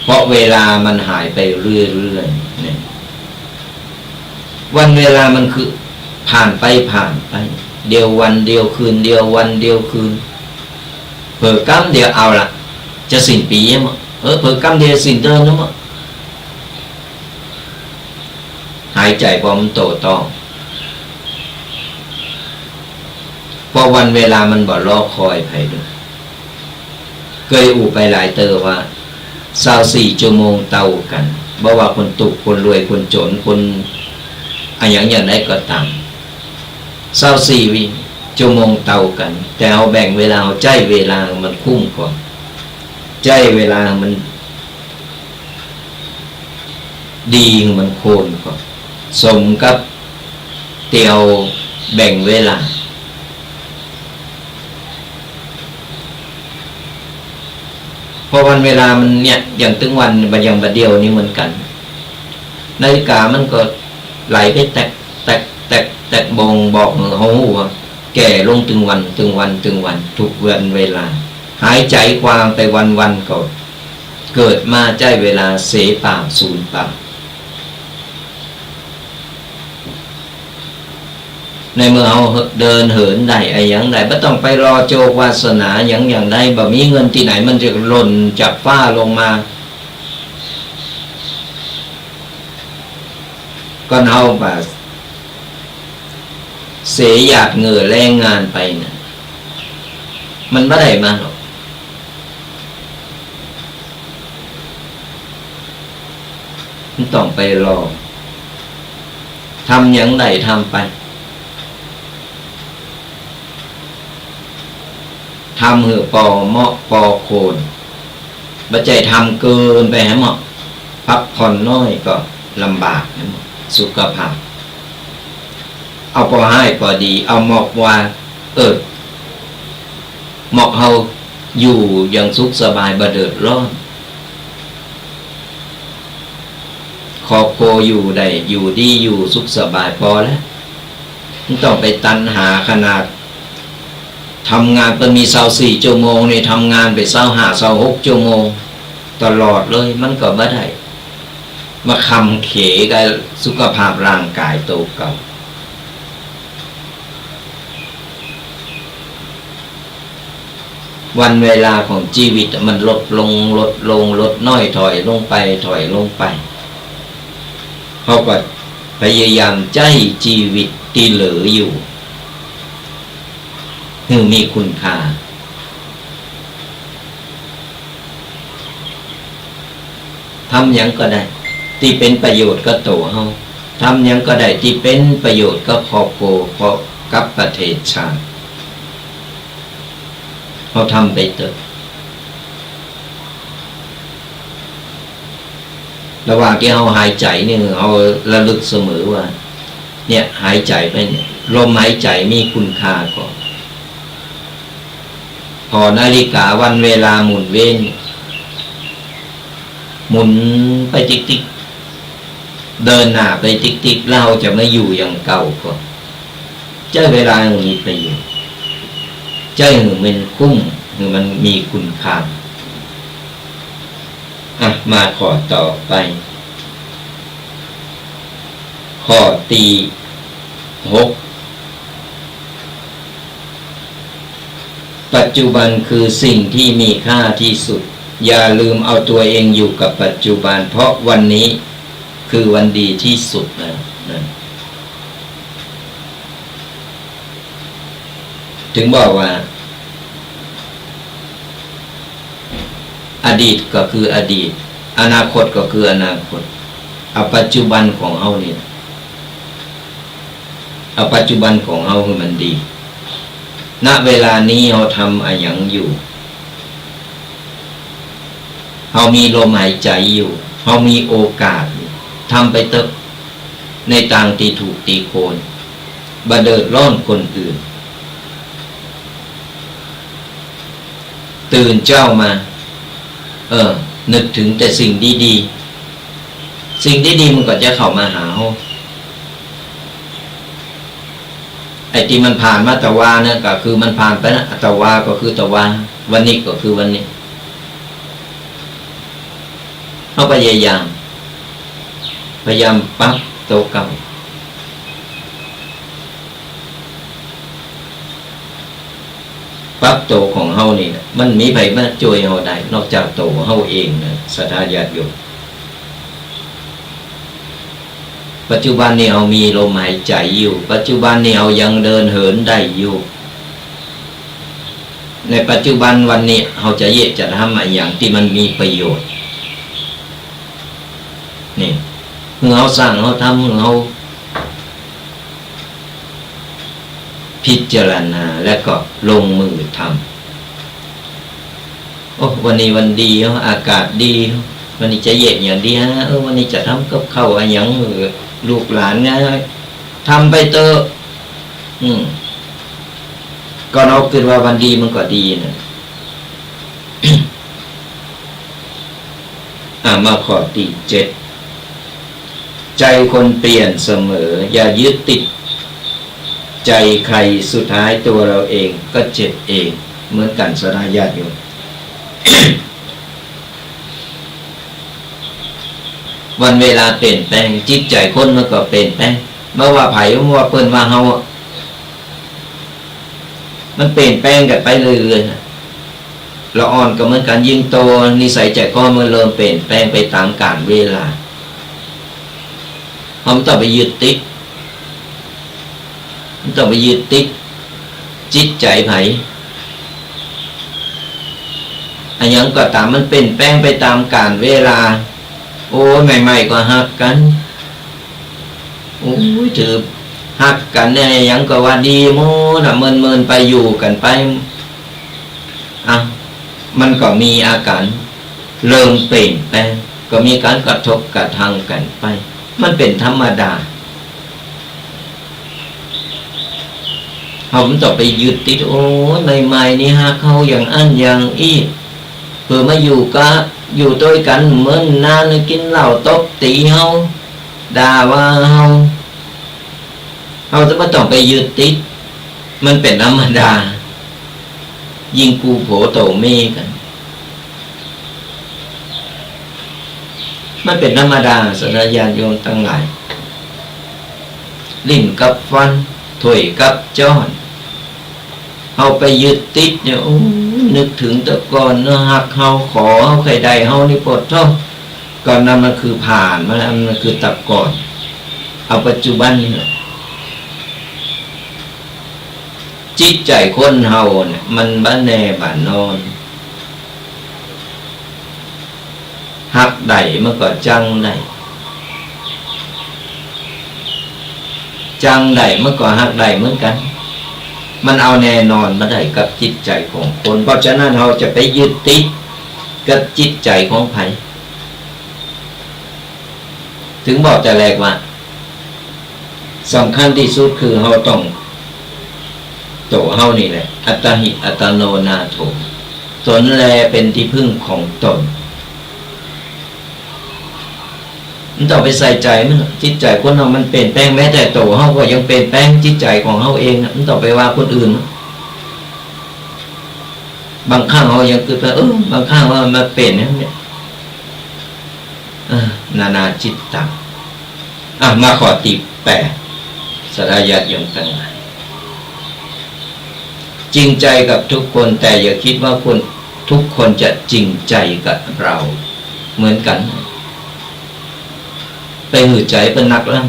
เพราะเวลามันหายไปเรื่อยๆเนี่ยวันเวลามันคือผ่านไปเดียววันเดียวคืนเดียววันเดียวคืนเผลอกำเดียวเอาละจะสิ้นปีมั้งเผลอกำเดียวสิ้นเดือนมั้งหายใจพอมันโตต้องพอวันเวลามันบ่รอคอยไผด้วยเคยอู่ไปหลายเตอว่า24 ชั่วโมงเต่ากันบ่ว่าคนตุกคนรวยคนจนคนอะไรอย่างไรก็ตาม24 ชั่วโมงเต่ากันแต่เอาแบ่งเวลาเอาใจเวลามันคุ้มกว่าใจเวลามันดีมันโคนกว่าสมกับเตียวแบ่งเวลาพอวันเวลามันเนี่ยอย่างตึงวันอย่างบัดเดียวนี้เหมือนกันนาฬิกามันก็ไหลไปแตกบ่งบอกเขาว่าแก่ลงตึงวันทุกวันเวลาหายใจความไปวันก็เกิดมาใจเวลาเสเปล่าสูญเปล่าในเมื่อเอาเดินเหินได้ไอ้อย่างใดไม่ต้องไปรอโจกวาสนาอย่างใดบ่มีเงินที่ไหนมันจะหล่นจากฟ้าลงมาก็เอาแบบเสียหยาดเหงื่อแรงงานไปนะมันไม่ได้มาหรอกมันต้องไปรอทำอย่างใดทำไปทำเหือปอเหมาะปอโคนบัจจัยทำเกินไปให้เหมาะพักผ่อนน้อยก็ลำบากให้เหมาะสุขภาพเอาพอให้พอดีเอาหมอกว่าหมอกเฮาอยู่อย่างสุขสบายบ่เดือดร้อนครอบครัวอยู่ได้อยู่ดีอยู่สุขสบายพอแล้วไม่ต้องไปตัณหาขนาดทำงานเป็นมี24 ชั่วโมงนี่ทำงานไป25-26 ชั่วโมงตลอดเลยมันก็ไม่ได้มาคำเขกับสุขภาพร่างกายโตเก่าวันเวลาของชีวิตมันลดลงน้อยถอยลงไปเขาก็พยายามใจชีวิตที่เหลืออยู่ให้มีคุณค่าทำอย่างก็ได้ที่เป็นประโยชน์ก็ตัวเฮาทำอย่างก็ได้ที่เป็นประโยชน์ก็ครอบครัวกับประเทศชาติเขาทำไปเถอะระหว่างที่เราหายใจนี่เราระลึกเสมอว่าเนี่ยหายใจไปเนี่ยลมหายใจมีคุณค่าก่อนพอนาฬิกาวันเวลาหมุนเว้นหมุนไปติ๊กเดินหน้าไปติ๊กเราจะไม่อยู่อย่างเก่าก็ใจเวลาอย่างนี้ไปอยู่ใจหรือมันคุ้มหรือมันมีคุณค่ามาขอต่อไปข้อที่ 6ปัจจุบันคือสิ่งที่มีค่าที่สุดอย่าลืมเอาตัวเองอยู่กับปัจจุบันเพราะวันนี้คือวันดีที่สุดนะถึงบอกว่าอดีตก็คืออดีตอนาคตก็คืออนาคตเอาปัจจุบันของเราเนี่ยเอาปัจจุบันของเราคือมันดีณเวลานี้เราทำอะไรอย่างอยู่เรามีลมหายใจอยู่เรามีโอกาสทำไปเถอะในทางที่ถูกตีโคนบ่เดือดร้อนคนอื่นตื่นเจ้ามานึกถึงแต่สิ่งดีๆสิ่งดีๆมันก็จะเข้ามาหาเราไอ้ที่มันผ่านมาตะวาเนี่ยก็คือมันผ่านไปนะตะวาก็คือตะวาวันนี้ก็คือวันนี้ เขาพยายามปรับตัวเก่าปรับตัวของเฮานี่มันมีไผมาช่วยเฮาได้นอกจากตัวเฮาเองนะศรัทธาญาติโยมปัจจุบันนี้เอามีลมหายใจอยู่ปัจจุบันนี้เอายังเดินเหินได้อยู่ในปัจจุบันวันนี้เราจะทำอะไรอย่างที่มันมีประโยชน์นี่เมื่อเราสร้างเราทำเราพิจารณาแล้วก็ลงมือทำโอ้วันนี้วันดีอากาศดีวันนี้จะเย็นอย่างดีฮะวันนี้จะทำกับข้าวอะไรอย่างลูกหลานเนี่ยทำไปเถอะก็เราคิดว่าวันดีมันก็ดีนะมาข้อที่7ใจคนเปลี่ยนเสมออย่ายึดติดใจใครสุดท้ายตัวเราเองก็เจ็บเองเหมือนกันศรัทธาญาติโยม วันเวลาเปลี่ยนแปลงจิตใจคนมันก็เปลี่ยนแปลงเมื่อว่าไผ่เมื่อว่าเปิ้นว่าเฮามันเปลี่ยนแปลงกันไปเรื่อยๆนะละอ่อนก็เหมือนกันยิ่งโตนิสัยใจคอมันเริ่มเปลี่ยนแปลงไปตามกาลเวลาเราไม่ต้องไปยึดติดไม่ต้องไปยึดติดจิตใจไผ่อันยังก็ตามมันเปลี่ยนแปลงไปตามกาลเวลาโอ้ยใหม่ๆก็หักกันโอ้ยถือหักกันเนี่ยยังก็ว่าดีโม้ถ้าเมินไปอยู่กันไปมันก็มีอาการเริ่มเปลี่ยนแปลงก็มีการกระทบกระทั่งกันไปมันเป็นธรรมดาผมต่อไปยึดติดโอ้ยใหม่ๆนี่หักเขาอย่างอันอย่างอี้เพื่อมาอยู่ก็อยู่ด้วยกันเหมือนนานกินเหล้าตบตีเฮาด่าว่าเฮาจะไม่ต้องไปยึดติดมันเป็นธรรมดายิงกูโผโตเมกันมันเป็นธรรมดาสัญญาณโยมทั้งหลายลิ้นกับฟันถ้วยกับจ้อนเอาไปยึดติดเนี่ยโอ้นึกถึงแต่ก่อนเนาะหักเฮาขอเฮาใครใดเฮานี่ปวดท้องก่อนนั้นมันคือผ่านมันคือตับก่อนเอาปัจจุบันนี่จิตใจคนเฮาเนี่ยมันบ้านแน่บ้านนอนหักใดมันก็จังใดมันก็หักใดเหมือนกันมันเอาแน่นอนมาได้กับจิตใจของคนเพราะฉะนั้นเราจะไปยึดติดกับจิตใจของไผถึงบอกแต่แรกว่าสำคัญที่สุดคือเราต้องตัวเฮานี่แหละอัตตหิอัตโนนาโถตนแลเป็นที่พึ่งของตนมันต้องไปใส่ใจมันจิตใจคนเรามันเปลี่ยนแปลงแม้แต่ตัวเฮาก็ยังเปลี่ยนแปลงจิตใจของเฮาเองมันต้องไปว่าคนอื่นบางครั้งเฮายังคือไปบางครั้งว่ามาเปลี่ยนเนี่ยนานาจิตตังมาขอติ8ศรัทธาญาติโยมทั้งหลายจริงใจกับทุกคนแต่อย่าคิดว่าคนทุกคนจะจริงใจกับเราเหมือนกันไปหือใจเป็นนักแล้ว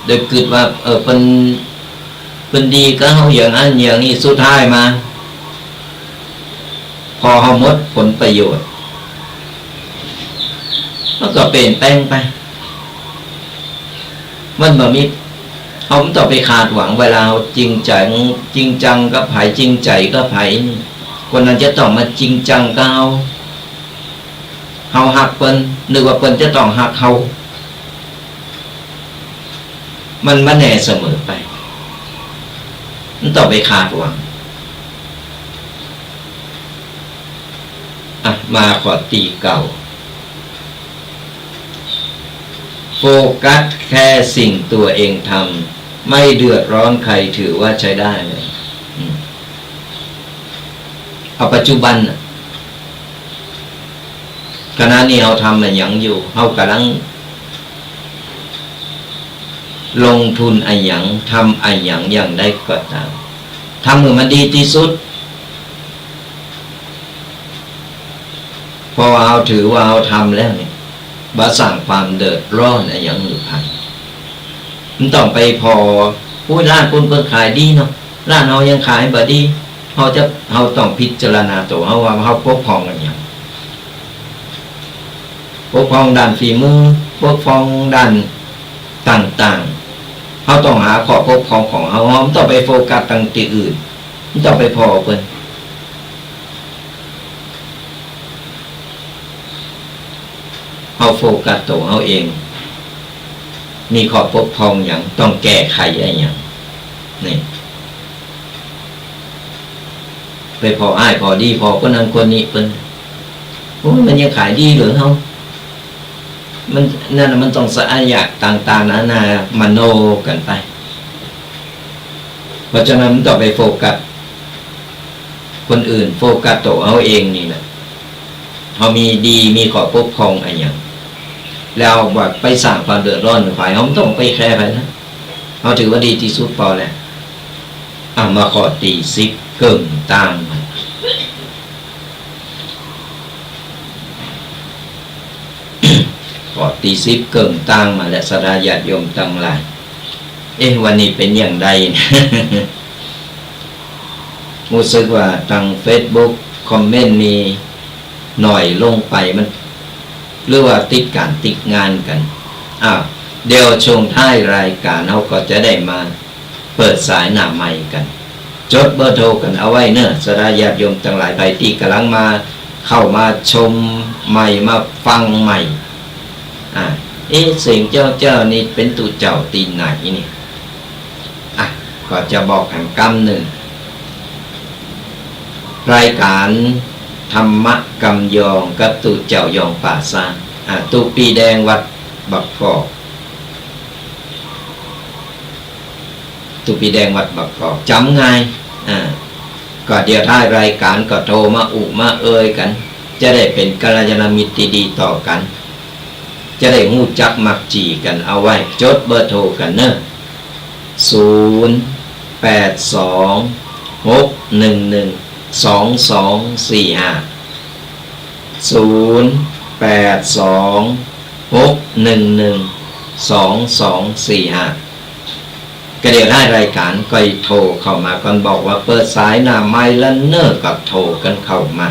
โดยคิดว่าเป็นดีก็เฮาอย่างนั้นอย่างนี้สุดท้ายมาพอเฮาหมดผลประโยชน์มันก็เปลี่ยนแปลงไปมันบ่มีเขาไม่ต้องไปคาดหวังเวลาจริงจังกับไผจริงใจกับไผคนนั้นจะต้องมาจริงจังกับเฮาหักเปิ้นนึกว่าเปิ้นจะต้องหักเฮามันแน่เสมอไปมันต้องไปคาดหวังมาขอตีเก่าโฟกัสแค่สิ่งตัวเองทำไม่เดือดร้อนใครถือว่าใช้ได้เลยเอาปัจจุบัน ขณะนี้เราทำอะไรอย่างอยู่เรากำลังลงทุนอะไรอย่างทำอะไรอย่างได้ก็ตามทำให้มันดีที่สุดพอเราถือว่าเราทำแล้วเนี่ยบาสั่งความเดือดร้อนอะไรอย่างหรือพันมันต้องไปพอผู้ร้านคนเปิดขายดีเนาะร้านเรายังขายบ่ดีเราต้องพิจารณาตัวเราว่าเราปกครองกันอย่างปกครองด้านฝีมือปกครองด้านต่างๆเราต้องหาข้อปกครองของเราไม่ต้องไปโฟกัสต่างที่อื่นไม่ต้องไปพอเพิ่นเอาโฟกัสตัวเราเองมีข้อปกครองอย่างต้องแก้ไขอะไรอย่างนี่ไปพออ้ายพอดีพอคนนั้นคนนี้เป็นโอ้มันยังขายดีหรือเฮามันนั่นมันต้องสะอาดอยากต่างๆนามโนกันไปเพราะฉะนั้นมันต้องไปโฟกัสคนอื่นโฟกัสตัวเอาเองนี่แหละเขามีดีมีข้อปกครองอะไรอย่างแล้วว่าไปสร้างความเดือดร้อนฝ่ายเขาต้องไปแคร์ไปนะเขาถือว่าดีที่สุดพอแล้วมาขอตีซิปเกิ่งต่างขอตีซิปเกิ่งต่างมาและสดาญาติโยมตั้งหลายวันนี้เป็นอย่างไร รู้สึกว่าทาง Facebook คอมเมนต์มีหน่อยลงไปมันหรือว่าติดการติดงานกันเดี๋ยวช่วงท้ายรายการเราก็จะได้มาเปิดสายหน้าไมค์กันจดเบอร์โทรกันเอาไว้เนอะสดาญาติโยมทั้งหลายไปที่กำลังมาเข้ามาชมใหม่มาฟังใหม่เสียงเจ้านี่เป็นตุเจ้าตีนไหนนี่ก็จะบอกกันกำหนึ่งรายการธรรมะกำยองกับตุเจ้ายองป่าซางตุปีแดงวัดบักกอกตุปีแดงวัดบักกอกจำง่ายก็เดี๋ยวท้ายรายการก็โทรมามาเอ่ยกันจะได้เป็นกัลยาณมิตรดีต่อกันจะได้หูจักมักจีกันเอาไว้จดเบอร์โทรกันเนอะก็เดี๋ยวได้รายการก็โทรเข้ามาก่อนบอกว่าเปิดสายหน้าไม้แล้วเนอะก็โทรกันเข้ามา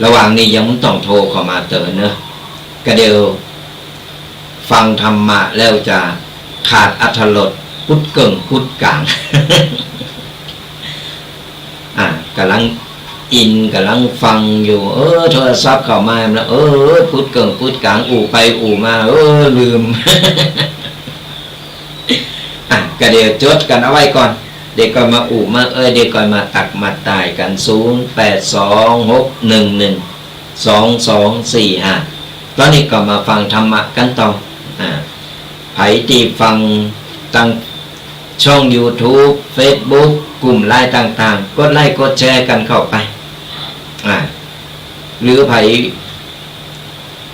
ระหว่างนี้ยังไม่ต้องโทรเข้ามาเตอเนอะก็เดี๋ยวฟังธรรมะแล้วจะขาดอรรถรสพุทธเกิ่งพุทธกลางกำลังอินกำลังฟังอยู่โทรศัพท์เข้ามาแล้วพุทธเกิ่งพุทธกลางไปมาลืม ก็เดี๋ยวจดกันเอาไว้ก่อนเด็กก่อนมามาเด็กก่อนมาตักมาตายกัน0826112245ตอนนี้ก็มาฟังธรรมะกันต่อไผที่ฟังตั้งช่อง YouTube Facebook กลุ่มไลน์ต่างๆกดไลค์กดแชร์กันเข้าไปหรือไผ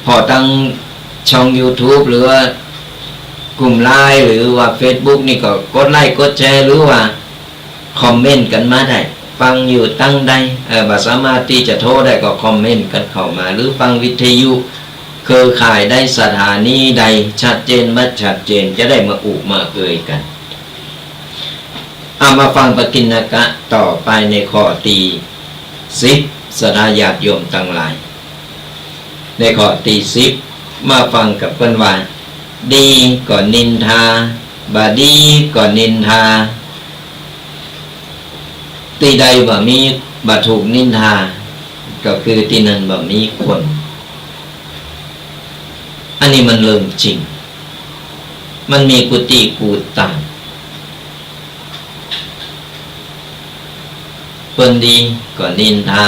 พอตั้งช่อง YouTube หรือว่ากลุ่มไลน์หรือว่า Facebook นี่ก็กดไลค์กดแชร์หรือว่าคอมเมนต์กันมาได้ฟังอยู่ตั้งใดบ่สามารถที่จะโทรได้ก็คอมเมนต์กันเข้ามาหรือฟังวิทยุเครือข่ายได้สถานีใดชัดเจนมัดชัดเจนจะได้มามาเอ่ยกันมาฟังปกิณกะต่อไปในข้อที่10สดาญาติโยมทั้งหลายในข้อที่10มาฟังกับเพิ่นว่าดีก่อนนินทาบ่ดีก่อนนินทาที่ใดบ่มีบ่ถูกนินทาก็คือที่นั้นบ่มีคนอันนี้มันเริ่มจริงมันมีกุฏิกูตานเปิ้นดีก็นินทา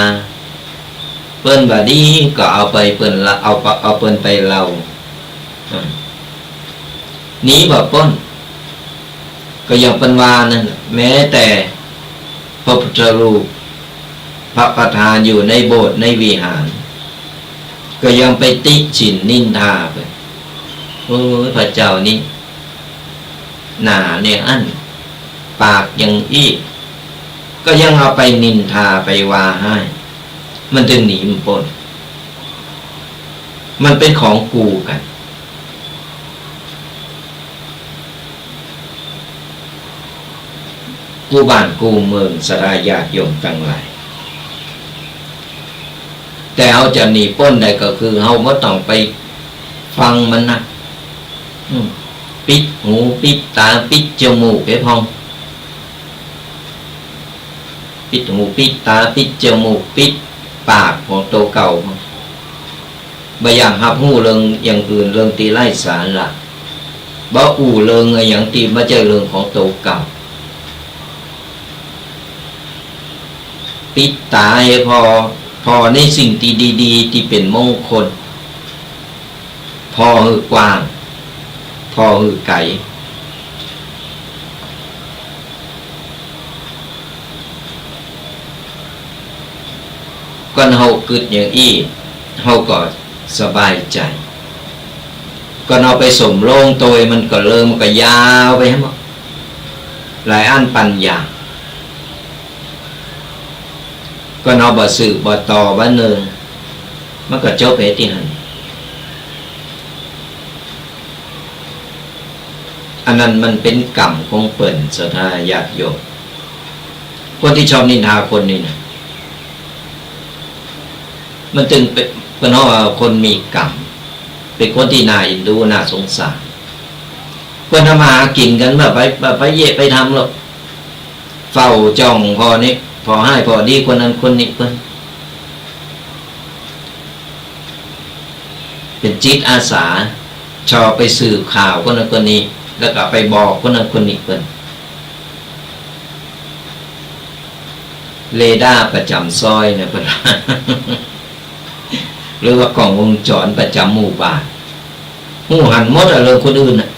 เปิ้นบ่ดีก็เอาไปเปิ้นละเอาเปิ้นไปเรานี้บ่พ้นก็อย่างเปิ้นว่านั่นแม้แต่พระพุทธรูปพระประธานอยู่ในโบสถ์ในวิหาร ก็ยังไปติฉินนินทาไปโอ้ยพระเจ้านี่หนาเนี่ยอันปากยังอี้ก็ยังเอาไปนินทาไปว่าให้มันจึงหนีมันพ้นมันเป็นของกูกันกูบ้านกูเมืองสลายญาติโยมทั้งหลายแต่เอาจะหนีพ้นได้ก็คือเฮาบ่ต้องไปฟังมันนะปิดหูปิดตาปิดจมูกให้พองปิดหูปิดตาปิดจมูกปิดปากของตัวเก่าบ่อยากรับรู้เรื่องอย่างอื่นเรื่องที่ไร้สาระบ่อู่เรื่องอย่างที่บ่ใช่เรื่องของตัวเก่าปิดตาให้พอในสิ่งที่ดีๆที่เป็นมงคลพอคือกว้างพอคือไก่ก่อนเฮาเกิดอย่างอี้เฮาก็สบายใจก่อนเอาไปสมโรงตัวมันก็เริ่มก็ยาวไปให้หมดหลายอันปัญญาก็นอบ่สืบบ่ต่อบ่เนินมันก็จบไปที่หันอันนั้นมันเป็นกรรมของเปิ่นศรัทธาญาติโยมคนที่ชอบนินทาคนนี่นะมันจึงเป็นเพราะว่าคนมีกรรมเป็นคนที่น่าเอ็นดูน่าสงสารคนทำมาหากินกันแบบไปเยะไปทำหรอกเฝ้าจ้องพอนี้พอให้พอดีคนนั้นคนนี้เพิ่นเป็นจิตอาสาชอบไปสืบข่าวคนนั้นคนนี้แล้วก็ไปบอกคนนั้นคนนี้เพิ่นเรดาร์ประจำซอยเนี่ยเพิ่น หรือว่ากล่องวงจรประจำหมู่บ้านหูหันหมดอะไรคนอื่นน่ะ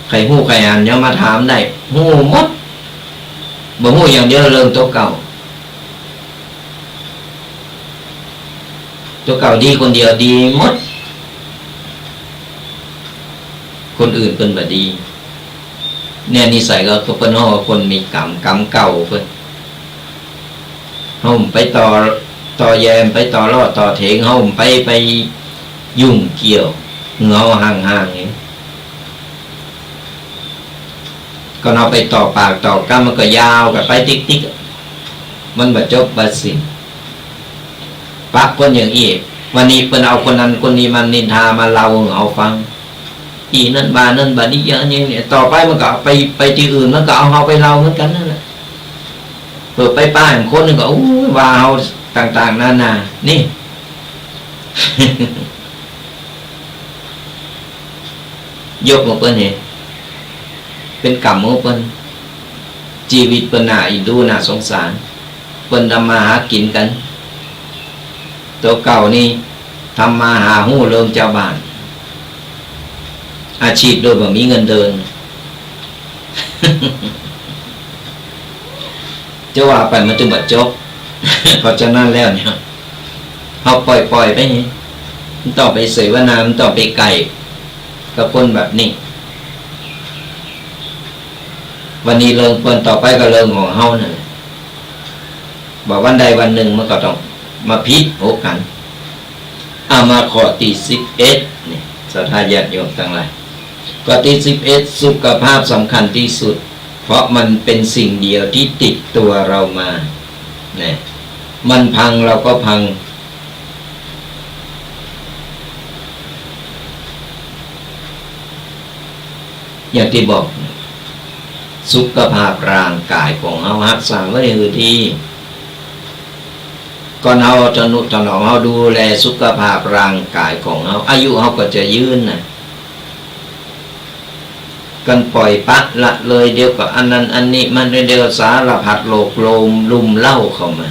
ใครหูใครอ่านยังมาถามได้หูหมดบ่หูอย่างเดียวเรื่องตัวเก่าดีคนเดียวดีหมดคนอื่นเป็นบ่ดีเนี่ยนิสัยก็เป็นเพราะว่าคนมีกรรมเก่าเพิ่นเฮาไปต่อแยมไปต่อรอดต่อเถงเฮาไปยุ่งเกี่ยวเงาห่างๆนี่ก็เอาไปต่อปากต่อกรรมมันก็ยาวกันไปติ๊กๆมันบ่จบบ่สิ้นปักเพิ่นอย่างอีกวันนี้เพิ่นเอาคนนั้นคนนี้มานินทามาเล่าเอาฟังอีนั่นบานั่นบานี่เยอะเนี่ยต่อไปมันก็ไปที่อื่นมันก็เอาเฮาไปเล่าเหมือนกันนั่นแหละเปิดไปป้าคนนึงก็ว่าเฮาต่างๆนานานี่ ยกมาเพิ่นเห็นเป็นกรรมของเพิ่นชีวิตเพิ่นน่าอินดูน่าสงสารเพิ่นทำมาหากินกันตัวเก่านี่ทำมาหาหู้เริ่มเจ้าบ้านอาชีพโดยบ่มีเงินเดิน จะว่าไปมันจึงบ่จบ เพราะฉะนั้นแล้วเนี่ยเขาปล่อยไปนี่มันต่อไปเสวนามันต่อไปไก่กับคนแบบนี้วันนี้เรื่องเพิ่นต่อไปก็เรื่องของเฮานั่นแหละบอกวันใดวันหนึ่งมันก็ต้องมาพิษโหกันเอามาข้อที่11นี่ศรัทธาญาติโยมทั้งหลายข้อที่11สุขภาพสำคัญที่สุดเพราะมันเป็นสิ่งเดียวที่ติดตัวเรามาเนี่ยมันพังเราก็พังอย่างที่บอกสุขภาพร่างกายของเรารักษาไว้ให้ดีก่อนเราทนุถนอมเราดูแลสุขภาพร่างกายของเราอายุเราก็จะยืนนะกันปล่อยปะละเลยเดียวกับอันนั้นอันนี้มันเดียวสารพัดโลกโลมลุ่มเล่าเข้ามา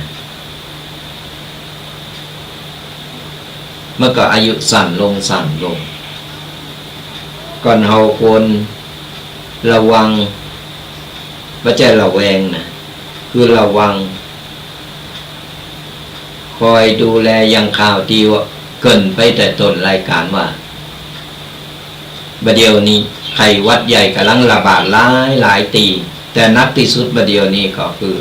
เมื่อก็อายุสั้นลงก่อนเราควรระวังไม่ใช่ระแวงนะคือระวัง คอยดูแลอย่างข่าวที่ว่าเกินไปแต่ต้นรายการว่าบัดเดียวนี้ไข้หวัดใหญ่กำลังระบาดหลายตีแต่นักที่สุดบัดเดียวนี้ก็คือ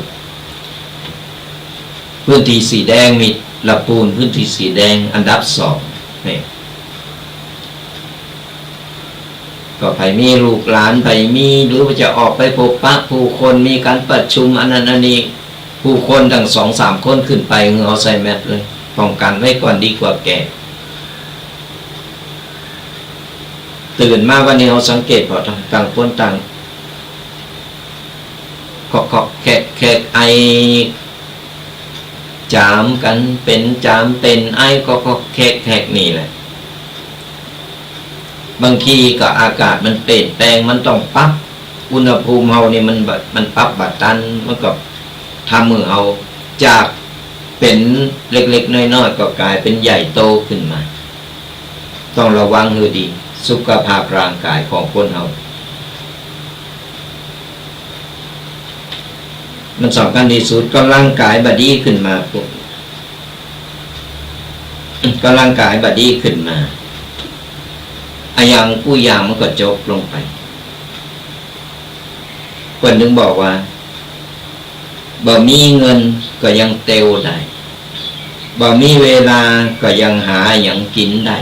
พื้นที่สีแดงมีละปูนพื้นที่สีแดงอันดับ2นี่ก็ไปมีลูกหลานไปมีหรือว่าจะออกไปพบปะผู้คนมีการประชุมอันนั้นอันนี้ผู้คนตั้ง 2-3 คนขึ้นไปเอาใส่แมสเลยป้องกันไว้ก่อนดีกว่าแก่ตื่นมาวันนี้เราสังเกตพอต่างคนต่างขอกแขกไอจามกันเป็นจามเป็นไอก็แขกนี่แหละบางทีก็อากาศมันเปลี่ยนแปลงมันต้องปรับอุณหภูมิเฮานี่มันปรับบัดตันมันก็ทำมือเอาจากเป็นเล็กๆน้อยๆก็กลายเป็นใหญ่โตขึ้นมาต้องระวังให้ดีสุขภาพร่างกายของคนเฮามันสำคัญที่สุดก็ร่างกายบดีขึ้นมาปุ๊บก็ร่างกายบดีขึ้นมาอย่างผู้อย่างมันก็จบลงไปคนนึงบอกว่าบ่มีเงินก็ยังเตวได้บ่มีเวลาก็ยังหาอย่างกินได้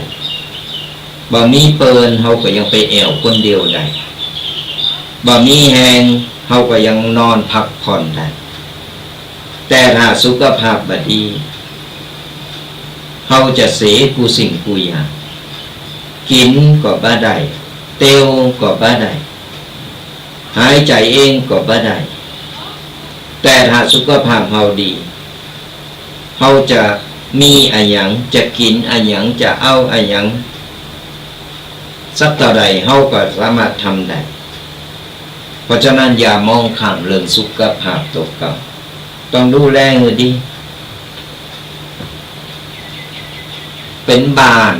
บ่มีเปินเขาก็ยังไปแอวคนเดียวได้บ่มีแหงเขาก็ยังนอนพักผ่อนได้แต่ถ้าสุขภาพบดีเขาจะเสกูสิ่งกูอย่างกินก็บ่ได้เตวก็บ่ได้หายใจเองก็บ่ได้แต่ถ้าสุขภาพเขาดีเขาจะมีอะไรอย่างจะกินอะไรอย่างจะเอาอะไรอย่างสักเท่าใดเขาก็สามารถทำได้เพราะฉะนั้นอย่ามองข้ามเรื่องสุขภาพตกเก่าต้องดูแลให้ดีเป็นบ้าน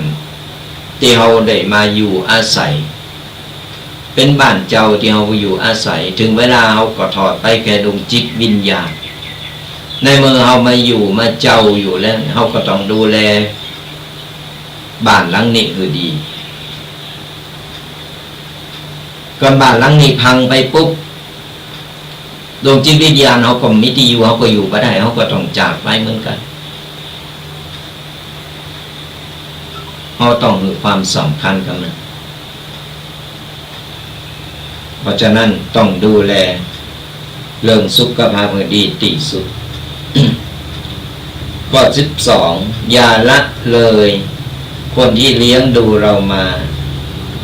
ที่เราได้มาอยู่อาศัยเป็นบ้านเจ้าที่เราอยู่อาศัยถึงเวลาเราก็ถอดไปแค่ดวงจิตวิญญาณในเมื่อเรามาอยู่มาเจ้าอยู่แล้วเราก็ต้องดูแลบ้านหลังนี้คือดีก่อนบ้านหลังนี้พังไปปุ๊บดวงจิตวิญญาณเขาก็มิติอยู่เขาก็อยู่ไม่ได้เขาก็ต้องจากไปเหมือนกันเขาต้องมีความสำคัญกันนะเพราะฉะนั้นต้องดูแลเรื่องสุขภาพให้ดีที่สุด ข้อ12อย่าละเลยคนที่เลี้ยงดูเรามา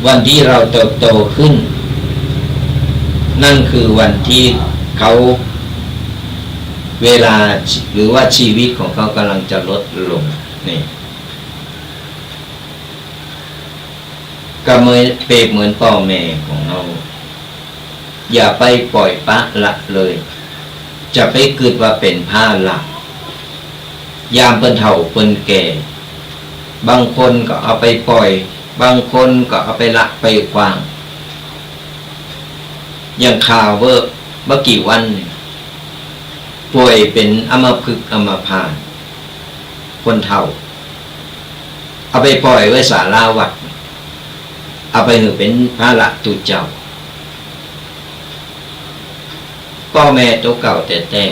วันที่เราเติบโตขึ้นนั่นคือวันที่เขาเวลาหรือว่าชีวิตของเขากำลังจะลดลงนี่ก็เปรียบเหมือนพ่อแม่ของเราอย่าไปปล่อยปะละเลยจะไปคิดว่าเป็นผ้าหลักยามเพิ่นเฒ่าเพิ่นแก่บางคนก็เอาไปปล่อยบางคนก็เอาไปละไปกวางอย่างข่าวเมื่อกี่วันป่วยเป็นอัมพฤกษ์อัมพาตคนเฒ่าเอาไปปล่อยไว้ศาลาวัดเอาไปถือเป็นพระละตุเจ้าพ่อแม่ตัวเก่าแต่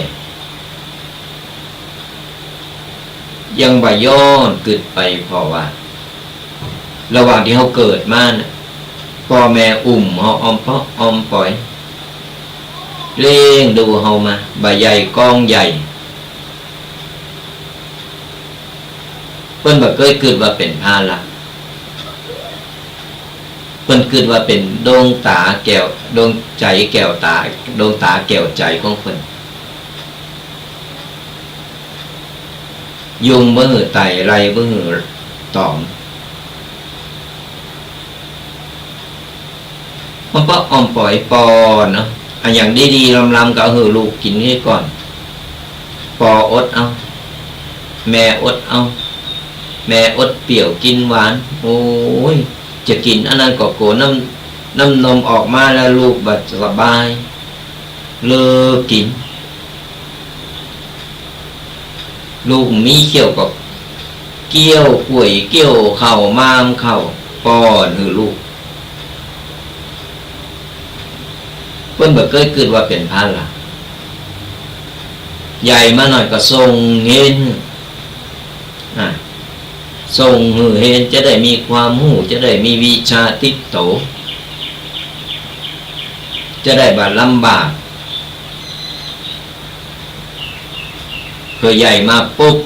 ยังบ่ย้อนกึดไปเพราะว่าระหว่างที่เขาเกิดมาพ่อแม่อุ้มเขาอมปล่อยเลี้ยงดูเขามาใบใหญ่กองใหญ่เพิ่นบ่เคยคิดว่าเป็นภาระเพิ่นคิดว่าเป็นดวงตาแก้วดวงใจแก้วตาดวงตาแก้วใจของเพิ่นยุงบ่หือไตไรบ่หือตอมมันก็อมปล่อยปอเนาะอันอย่างดีๆลำๆก็เอาหือลูกกินให้ก่อนปออดเอาแม่อดเอาแม่อดเปรี้ยวกินหวานโอ้ยจะกินอันนั้นก็โกน้ำนมออกมาแล้วลูกแบบสบายเลิกกิน ลูกมีเกี่ยวกับเกี่ยวป่วยเกี่ยวเข่ามามเข่าป้อนหือลูกเพิ่นบ่เคยคิดว่าเป็นภาระใหญ่มาหน่อยก็ส่งเห็นส่งหือเห็นจะได้มีความรู้จะได้มีวิชาติดโตจะได้บ่ลำบากเพื่อใหญ่มาปุ๊บ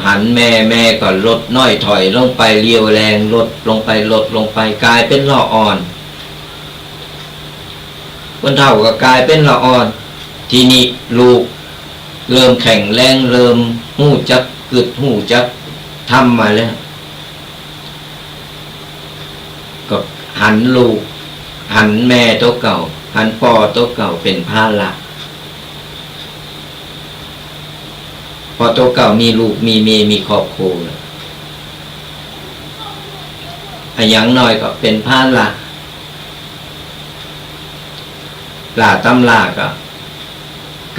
หันแม่ก็ลดน้อยถอยลงไปเรียวแรงลดลงไปกลายเป็นละอ่อนคนเฒ่าก็กลายเป็นละอ่อนทีนี้ลูกเริ่มแข็งแรงเริ่มหู้จักกึดหู้จักทำมาแล้วก็หันลูกหันแม่ตัวเก่าหันพ่อตัวเก่าเป็นภาระพอตัวเก่ามีลูกมีเมียมีครอบครัวอย่างน้อยก็เป็นภาระปลาตำลาก็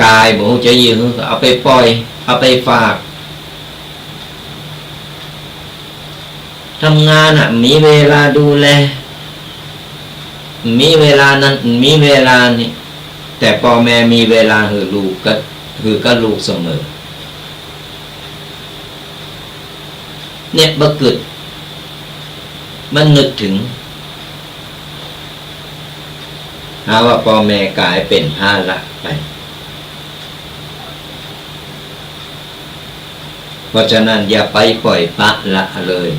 กายบ่ฮู้จะยื้อก็เอาไปปล่อยเอาไปฝากทำงานมีเวลาดูแลมีเวลานั้นมีเวลานี่แต่พ่อแม่มีเวลาหือลูกก็หือก็ลูกเสมอเนี่ยบ่กึดมันนึกถึงหาว่าพ่อแม่กลายเป็นภาระไปเพราะฉะนั้นอย่าไปปล่อยปะละเลย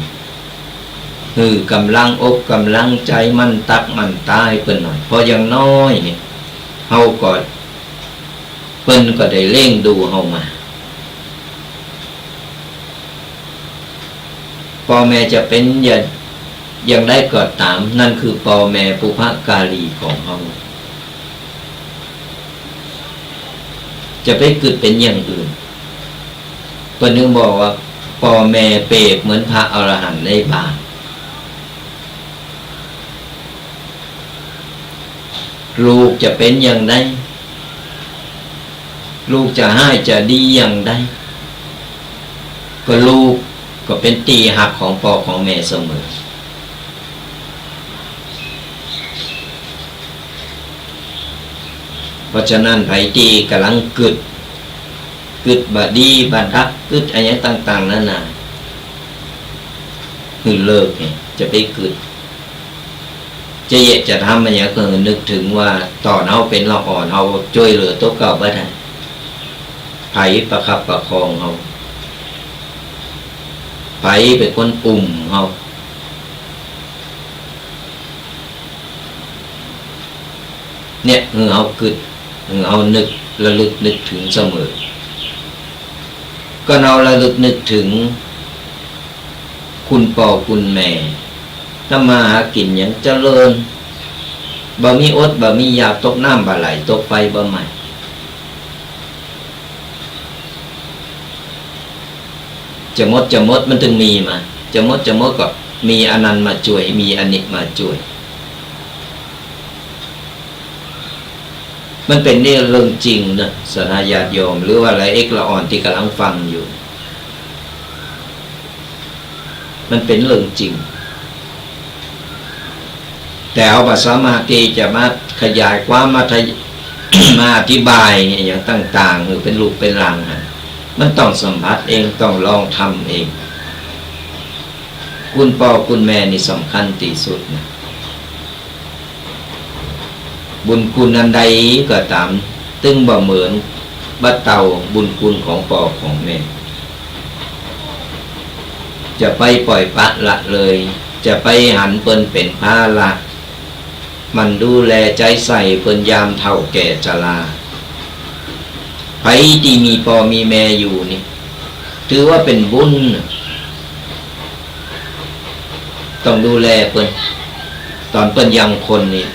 กำลังอกกำลังใจมันตักมันตายเปิ้นหน่อยเพราะอย่างน้อยเนี่ยเฮาก็เปิ้นก็ได้เร่งดูเฮามาพ่อแม่จะเป็นอย่างได้ก็ตามนั่นคือพ่อแม่ปุพกาลีของเฮาจะไปกึดเป็นอย่างอื่นเปิ้นนึงบอกว่าพ่อแม่เปรียบเหมือนพระอรหันต์ในบาตรลูกจะเป็นอย่างไรลูกจะให้จะดีอย่างไรก็ลูกก็เป็นตีหักของพ่อของแม่เสมอเพราะฉะนั้นไผตีกำลังกึดบาดีบาดักกึดอะไรต่างๆนั่นน่ะคือเลิกเนี่ยจะไปกึดจะทำอะไรก็นึกถึงว่าตอนเขาเป็นละอ่อนเขาช่วยเหลือตัวเก่าบ่ได้ไผประคับประคองเขาไผเป็นคนอุ่มเขาเนี่ยเอากึดเอานึกระลึกนึกถึงเสมอก็เราระลึกนึกถึงคุณพ่อคุณแม่ถ้ามาหากินอย่างเจริญบ่มีอดบ่มีอยากตกน้ำบ่ไหลตกไฟบ่ไหม้จะมดมันถึงมีมาจะมดก็มีอนันต์มาช่วยมีอนิจมาช่วยมันเป็นเรื่องจริงนะสาธญาติโยมหรือว่าอะไรเอกละอ่อนที่กำลังฟังอยู่มันเป็นเรื่องจริงแต่เอาสามารถที่จะมาขยายความมาอธิบายอย่างต่างๆหรือเป็นรูปเป็นร่างมันต้องสัมผัสเองต้องลองทำเองคุณพ่อคุณแม่นี่สำคัญที่สุดนะบุญคุณอันใดก็ตามตึงบ่เหมือนบัดเต่าบุญคุณของพ่อของแม่จะไปปล่อยปะละเลยจะไปหันเปิ้นเป็นภาระมันดูแลใจใส่เปิ้นยามเฒ่าแก่ชราไผที่มีพ่อมีแม่อยู่นี่ถือว่าเป็นบุญต้องดูแลเปิ้นตอนเปิ้นยังคนนี่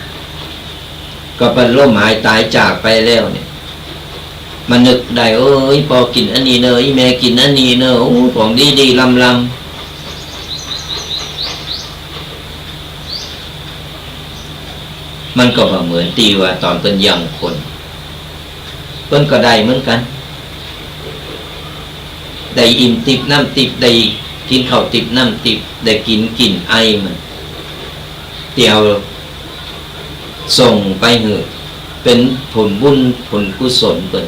ก็เปิ้นล้มหายตายจากไปแล้วเนี่ยมันนึกได้พ่อกินอันนี้เนอะแม่กินอันนี้เนอะของดีๆลำมันก็เหมือนตีว่าตอนเป็นยังคนเพิ่นก็ได้เหมือนกัน ได้อิ่มติบน้ำติบได้กินข้าวติบน้ำติบได้กินกลิ่นไอมันเตียวส่งไปเหอะเป็นผลบุญผลกุศลเปิ้น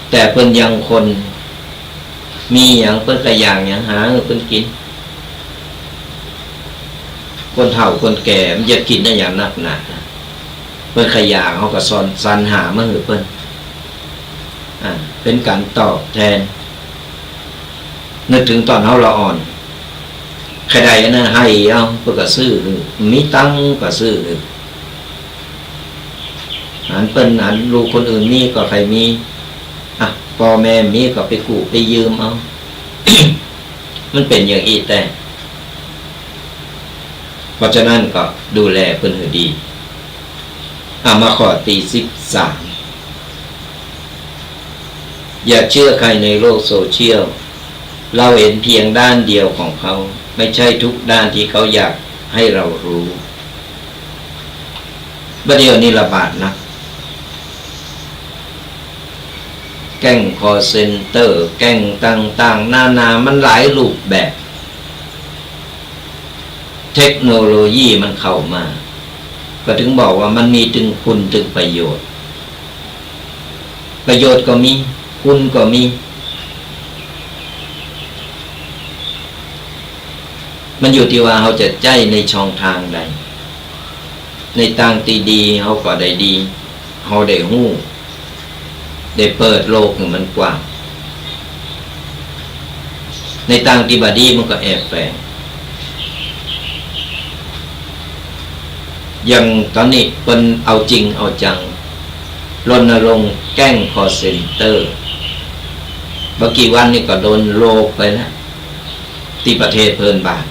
แต่เปิ้นยังคนมีอย่างเปิ้นก็อย่างอย่างหาเปิ้นกินคนเฒ่าคนแก่มันจะกินได้อย่างหนักหนาเปิ้นขยางเขาก็สอนสรรหามาเหอะเปิ้นเป็นการตอบแทนนึกถึงตอนเฮาละอ่อนใครใดนะให้เอาเพื่อก็ซื้อมีตังก็ซื้ออันเปิ้นอันลูกคนอื่นมีก็ใครมีพ่อแม่มีก็ไปกู้ไปยืมเอา มันเป็นอย่างอีแต่เพราะฉะนั้นก็ดูแลเพิ่นให้ดีมาข้อที่13อย่าเชื่อใครในโลกโซเชียลเราเห็นเพียงด้านเดียวของเขาไม่ใช่ทุกด้านที่เขาอยากให้เรารู้ประเดี๋ยวนี้ระบาดนะแก๊งคอลเซ็นเตอร์แก๊งต่างๆนามันหลายรูปแบบเทคโนโลยีมันเข้ามาก็ถึงบอกว่ามันมีถึงคุณถึงประโยชน์ก็มีคุณก็มีมันอยู่ที่ว่าเขาจะใจในช่องทางใดในทางที่ดีเขาก็ได้ดีเขาได้หู้ได้เปิดโลกมันกว้างในทางที่บดีมันก็แอบแฝงอย่างตอนนี้เป็นเอาจริงเอาจังรณรงค์แกล้งคอลเซ็นเตอร์เมื่อกี่วันนี้ก็โดนโลกไปแล้วที่ประเทศเพื่อนบ้าน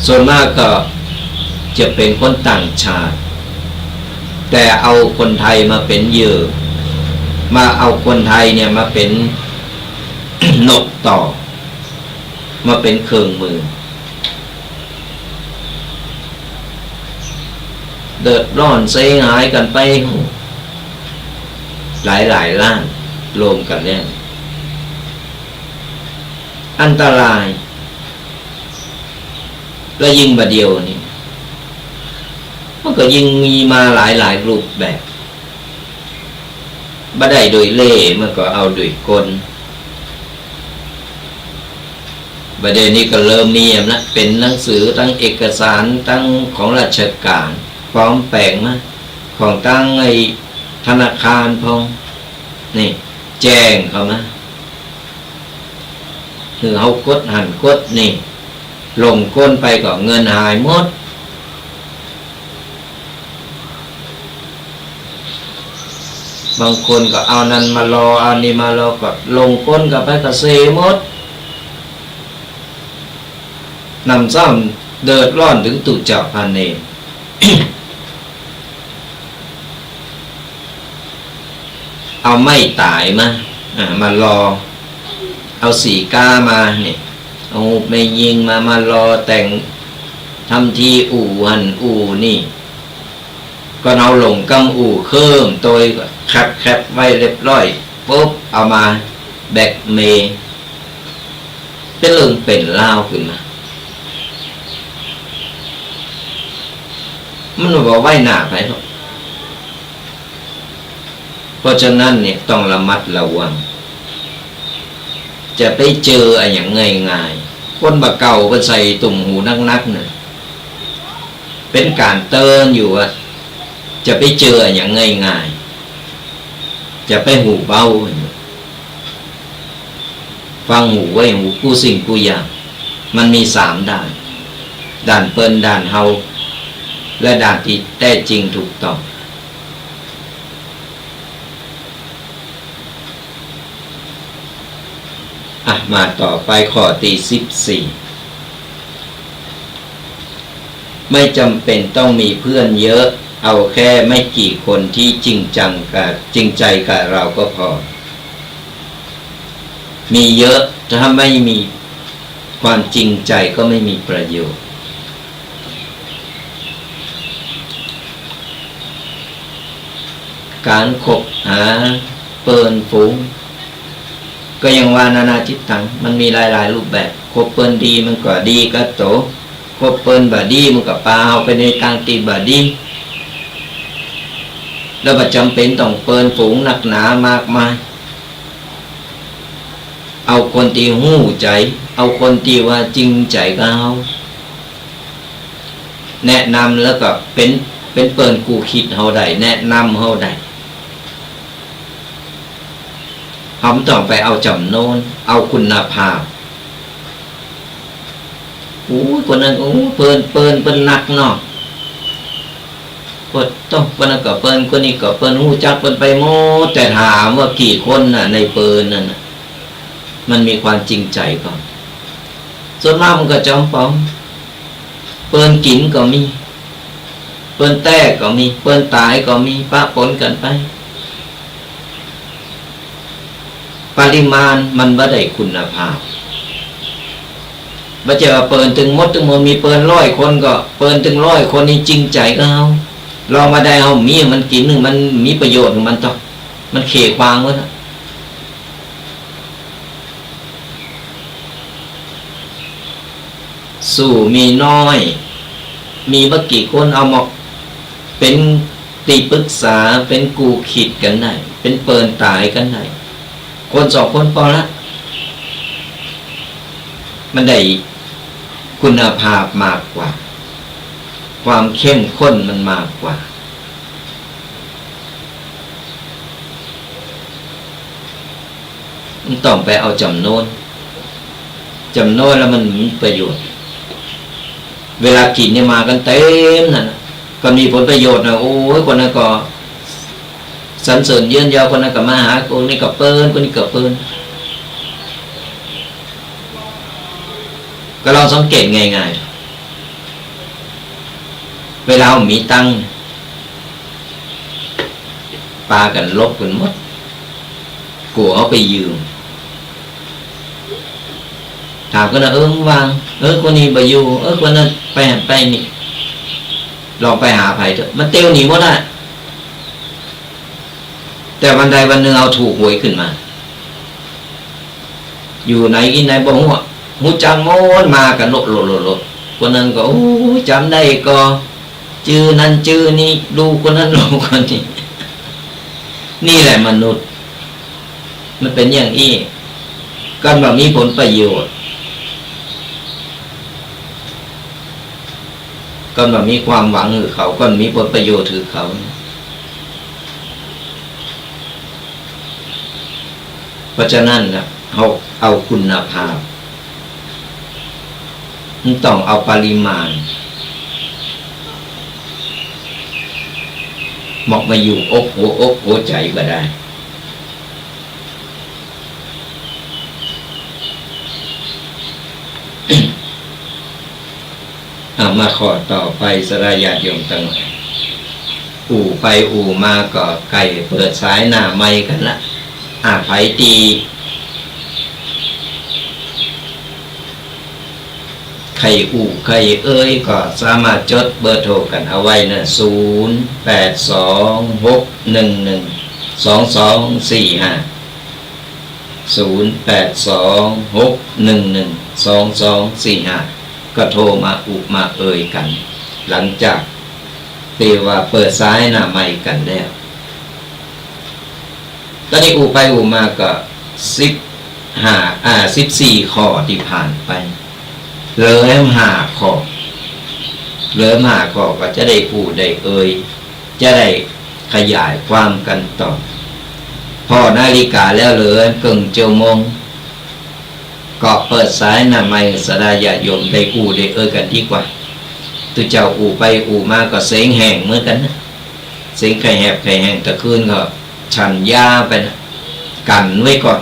ส่วนมากก็จะเป็นคนต่างชาติแต่เอาคนไทยมาเป็นเหยื่อมาเอาคนไทยเนี่ยมาเป็น นกต่อมาเป็นเครื่องมือเดือดร้อนเสียหายกันไปหลายล้านรวมกันแล้วอันตรายแล้วยิ่งบาเดียวนี่มันก็ยิ่งมีมาหลายรูปแบบบ่ได้โดยเล่มันก็เอาโดยกลประเด็นนี้ก็เริ่มมีนะเป็นหนังสือทั้งเอกสารทั้งของราชการพร้อมแปลงมาของตั้งไอ้ธนาคารพองนี่แจ้งเขามาคือเขากดหันกดนี่ลงก้นไปก็เงินหายหมดบางคนก็เอานั้นมารอเอานี่มารอก็ลงก้นกับไปก็เซหมดนำซ้ำเดือดร้อนถึงตุจักพันเอง เอาไม่ตายมามารอเอาสีก้ามาเนี่ยเอาไม่ยิงมารอแต่งทำทีอู่หันอู่นี่ก็เอาลงกำอู่เครื่องตัวแคบไว้เรียบร้อยปุ๊บเอามาแบกเมเป็นเรื่องเป็นเล่าขึ้นมามันบอกไว้หนาไปหรอกเพราะฉะนั้นเนี่ยต้องระมัดระวังจะไปเจออะไรอย่างง่ายๆคนบะเก่าก็ใส่ตุ่มหูนักๆเนี่ยเป็นการเตือนอยู่ว่าจะไปเจออะไรอย่างง่ายๆจะไปหูเบาฟังหูไว้หูกู้สิ่งกู้อย่างมันมี3ด้านด้านเปิ้นด้านเฮาและด้านที่แท้จริงถูกต้องมาต่อไปข้อที่14ไม่จำเป็นต้องมีเพื่อนเยอะเอาแค่ไม่กี่คนที่จริงใจกับเราก็พอมีเยอะถ้าไม่มีความจริงใจก็ไม่มีประโยชน์ การคบหาเปินฝูงก็ยังว่านานาจิตตังมันมีหลายๆรูปแบบคบเปินดีมันก็ดีก็โตคบเปินบ่ดีมันก็ปาเอาไปในทางที่บ่ดีแล้วบ่จำเป็นต้องเปินฝูงหนักหนามากมายเอาคนที่หู้ใจเอาคนที่ว่าจริงใจกับเฮาแนะนำแล้วก็เป็นเปินกูคิดเฮาได้แนะนำเฮาได้เฮาต้องไปเอาจำโนนเอาคุณภาพโอ้ยคนนั้นโอ้เปิ้นนักเนาะปดต้องคนนั้นก็เปิ้นคนนี้ก็เปิ้นฮู้จักเปิ้นไปหมดแต่ถามว่ากี่คนน่ะในเปิ้นนั่นน่ะมันมีความจริงใจก่อนส่วนมากมันก็จอมปลอมเปิ้นกินก็มีเปิ้นแต้ก็มีเปิ้นตายก็มีปะปนกันไปปริมาณมันบ่ได้คุณภาพบ่ใช่ว่าเปิ้นถึงหมดมีเปิ้น100คนก็เปิ้นถึง100คนนี่จริงใจกับเฮาลองมาได้เฮามีมันกินนึงมันมีประโยชน์ของมันต้องมันเขควางไว้นะสู่มีน้อยมีบ่กี่คนเอามาเป็นตีปรึกษาเป็นกูคิดกันได้เป็นเปิ้นตายกันได้คน2คนพอละมันได้คุณภาพมากกว่าความเข้มข้นมันมากกว่ามันต้องไปเอาจำนวนแล้วมันมีประโยชน์เวลากินเนี่ยมากันเต็มนั่นก็มีผลประโยชน์นะโอ้ยคนนั้นก็สรรเสริญเยื่นยาวคนนั้นก็มาหาคนนี้ก็เปิ้นคนนี้ก็เปิ้นก็ลองสังเกตง่ายๆเวลามีตังค์ปากันลบกันหมดกลัวเอาไปยืมถามก็นะวางคนนี้ไปอยู่คนนั้นไปนี่ลองไปหาไผเถอะมันเตี้ยวหนีหมดอ่ะแต่วันใดวันหนึ่งเอาถูกหวยขึ้นมาอยู่ไหนกินไหนบ่หูจังโมนมากันโลดคนนั้นก็จำได้ก็ชื่อนั้นชื่อนี้ดูคนนั้นดูคนนี้นี่แหละมนุษย์มันเป็นอย่างนี้กันแบบมีผลประโยชน์ก็แบบมีความหวังถือเขาก็มีผลประโยชน์ถือเขาเพราะฉะนั้นนะเอาคุณภาพมันต้องเอาปริมาณหมอกมาอยู่หัวใจก็ได้มาขอต่อไปสลายญาติโยมตั้งอู่ไปอู่มาก็ไก่เปิดสายหน้าไม้กันละไผตีใครอู่ใครก็สามารถจดเบอร์โทรกันเอาไว้นะ0826112245ก็โทรมามากันหลังจากที่ว่าเปิดซ้ายหน้าไม้กันแล้วตอนนี้อู่ไปอู่มาก็14ข้อที่ผ่านไปเหลือ5ข้อก็จะได้พูดได้จะได้ขยายความกันต่อพอนาฬิกาแล้วเหลือครึ่งชั่วโมงก็เปิดสายหน้าไม้สดาญาติโยมได้ได้กันดีกว่าตัวเจ้าอู่ไปอู่มาก็เสียงแห้งเหมือนกันนะเสียงไข่แห้งตะคืนก็ฉันยาไปนะกันไว้ก่อน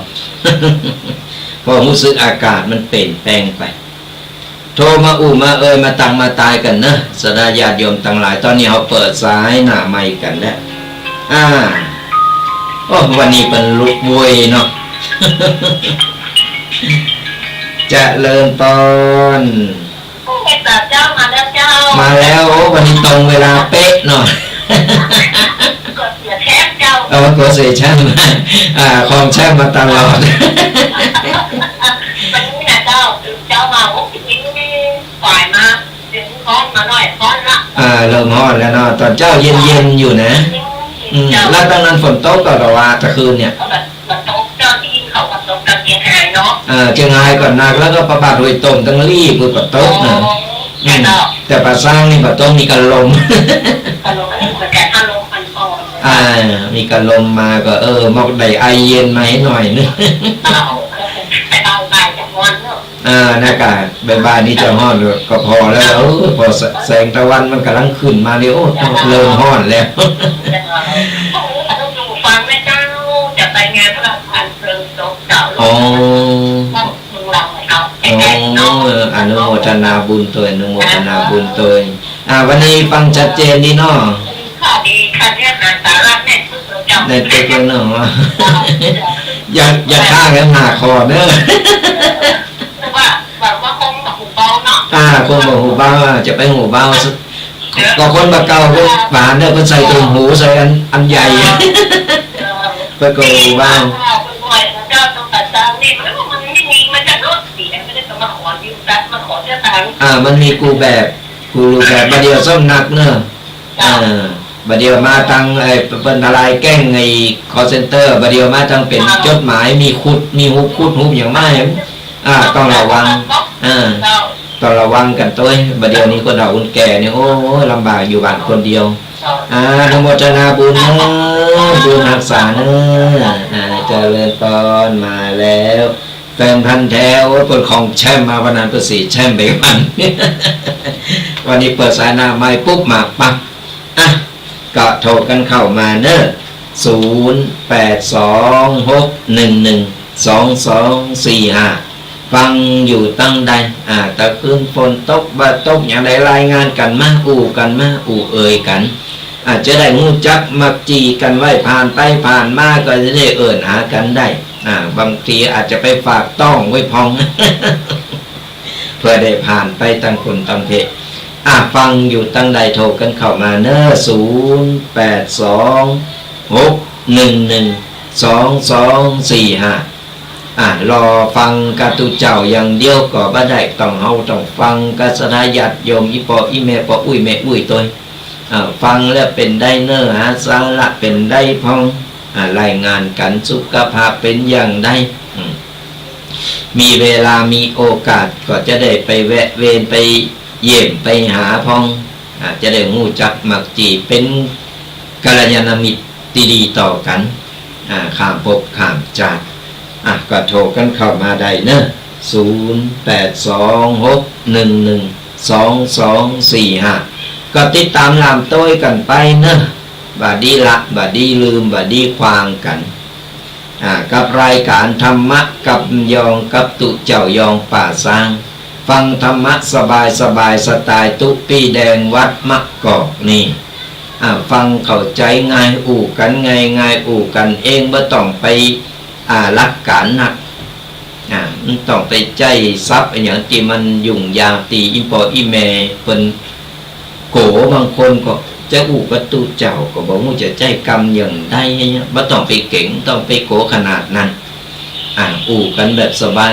พอรู้สึกอากาศมันเปลี่ยนแปลงไปโทรมาอู่มามาตังมาตายกันนะสดาญาติโยมทั้งหลายตอนนี้เขาเปิดสายหน้าไม้กันแล้ววันนี้เป็นลุกบวยเนาะ จะเริ่มต้นเจ้ามาแล้วเจ้ามาแล้ววันนี้ตรงเวลาเป๊ะหน่อยกดเสียแทบเจ้า เอาว่าโกเซชั่นมาคลองแช่มาตลอด วันนี้นะเจ้าเจ้ามาโอ้ยฝ่ายมาเสียงค้อนมาหน่อยค้อนละ เริ่มฮอดแล้วเนาะตอนเจ้าเย็นๆอยู่นะแล้วตอนนั้นฝนตกก็ระว่าตะคืนเนี่ยแบบตกเจ้าที่เขาแบบตกตะเกียงหายเนาะเชียงรายก่อนนักแล้วก็ประบาดโดยตรงตั้งรีบคือปะโต๊ะนะแต่ปะสร้างนี่ปะโต๊ะมีกันลมแต่แกถ้าลมมันพอมีกันลมมาก็มอกได้ไอเย็นมาให้หน่อยนึงแต่เราตายจากวันเนาะหน้ากากใบบ้านนี้จะฮอดก็พอแล้วพอแสงตะวันมันกำลังขึ้นมาเนี่ยโอ้เริ่มฮอดแล้วต้องดูฟังแม่เจ้าจะไปงานพระพันธ์เพลิงศพเจ้ามึงเราเขาอนุโมทนาบุญตัวอนุโมทนาบุญตัววันนี้ฟังชัดเจนดีเนาะค่ะดีค่ะเนี่ยสาระแน่ทุกเจ้าในตึกเนาะอย่าข้างกันหาคอเนอะว่าคงแบบหูเบาเนาะคงแบบหูเบาจะไปหูเบาก็คนบะเก่าก็ฝาเนี่ยก็ใส่ตุ่มหูใส่อันใหญ่ไปก็หูเบาเจ้าต้องตัดตามนี่มันไม่มีมันจะลดเสียไม่ได้ต้องมาขอยืมตัดมาขอเจ้าตังมันมีกูแบบบัดเดียวส้มหนักเนอะบัดเดียวมาตั้งเป็นอะไรแกล้งไอ้คอเซ็นเตอร์บัดเดียวมาตั้งเป็นจดหมายมีคุดมีฮุบคุดฮุบอย่างไม่ต้องระวังต้องระวังกันตัวบัดเดียวนี้คนเราคนแก่เนี่ยโอ้ลำบากอยู่บ้านคนเดียวอนุโมทนาบุญเนอะบุญรักษาเนอะเจริญพรมาแล้วแฟนพันธุ์แท้โอ้คนของแช่มมาวันนั้นประสิทธิ์แช่มไปวันวันนี้เปิดสายหน้าไม้ปุ๊บมาปั๊บก็โทรกันเข้ามาเนอะ0826112245ฟังอยู่ตั้งใดตะคืนฝนตกบ่ตกอย่างไรรายงานกันมากันมาเอ่ยกันอาจจะได้งูจักมักจีกันไว้ผ่านไปผ่านมาก็จะได้เอ่ยหากันได้บางทีอาจจะไปฝากต้องไว้พอง เพื่อได้ผ่านไปตั้งคนตั้งเพศฟังอยู่ตั้งใดโทรกันเข้ามาเนอะ0826112245รอฟังกาตุเจ้าอย่างเดียวก็บ่ได้ต้องเฮาต้องฟังกษณะญาติโยมอีปออีแม่ปออุ้ยแม่อุ้ยตัวฟังแล้วเป็นได้เนอะหาสาระเป็นได้พองรายงานกันสุขภาพเป็นอย่างใดมีเวลามีโอกาสก็จะได้ไปแวะเวียนไปเยี่ยมไปหาพองจะได้หูจักมักจีเป็นกัลยาณมิตรดีต่อกันข้ามภพข้ามชาติก็โทรกันเข้ามาได้เนอะ0826112245ก็ติดตามลามต้อยกันไปเนอะบาดีละบาดีลืมบาดีควางกันกับรายการธรรมะกับยองกับตุเจ้ายองป่าสร้างฟังธรรมะสบายสไตล์ตุปีแดงวัดมะกอกนี่ฟังเข้าใจง่ายกันง่ายกันเองไม่ต้องไปรักการหนักต้องไปใจซับอย่างที่มันยุ่งยากตีอิมพออีเมเป็นโกบางคนก็จะประตูเจ้าก็บอกว่าจะใจกรรมอย่างได้ไม่ต้องไปเก่งต้องไปโกขนาดนั้นกันแบบสบาย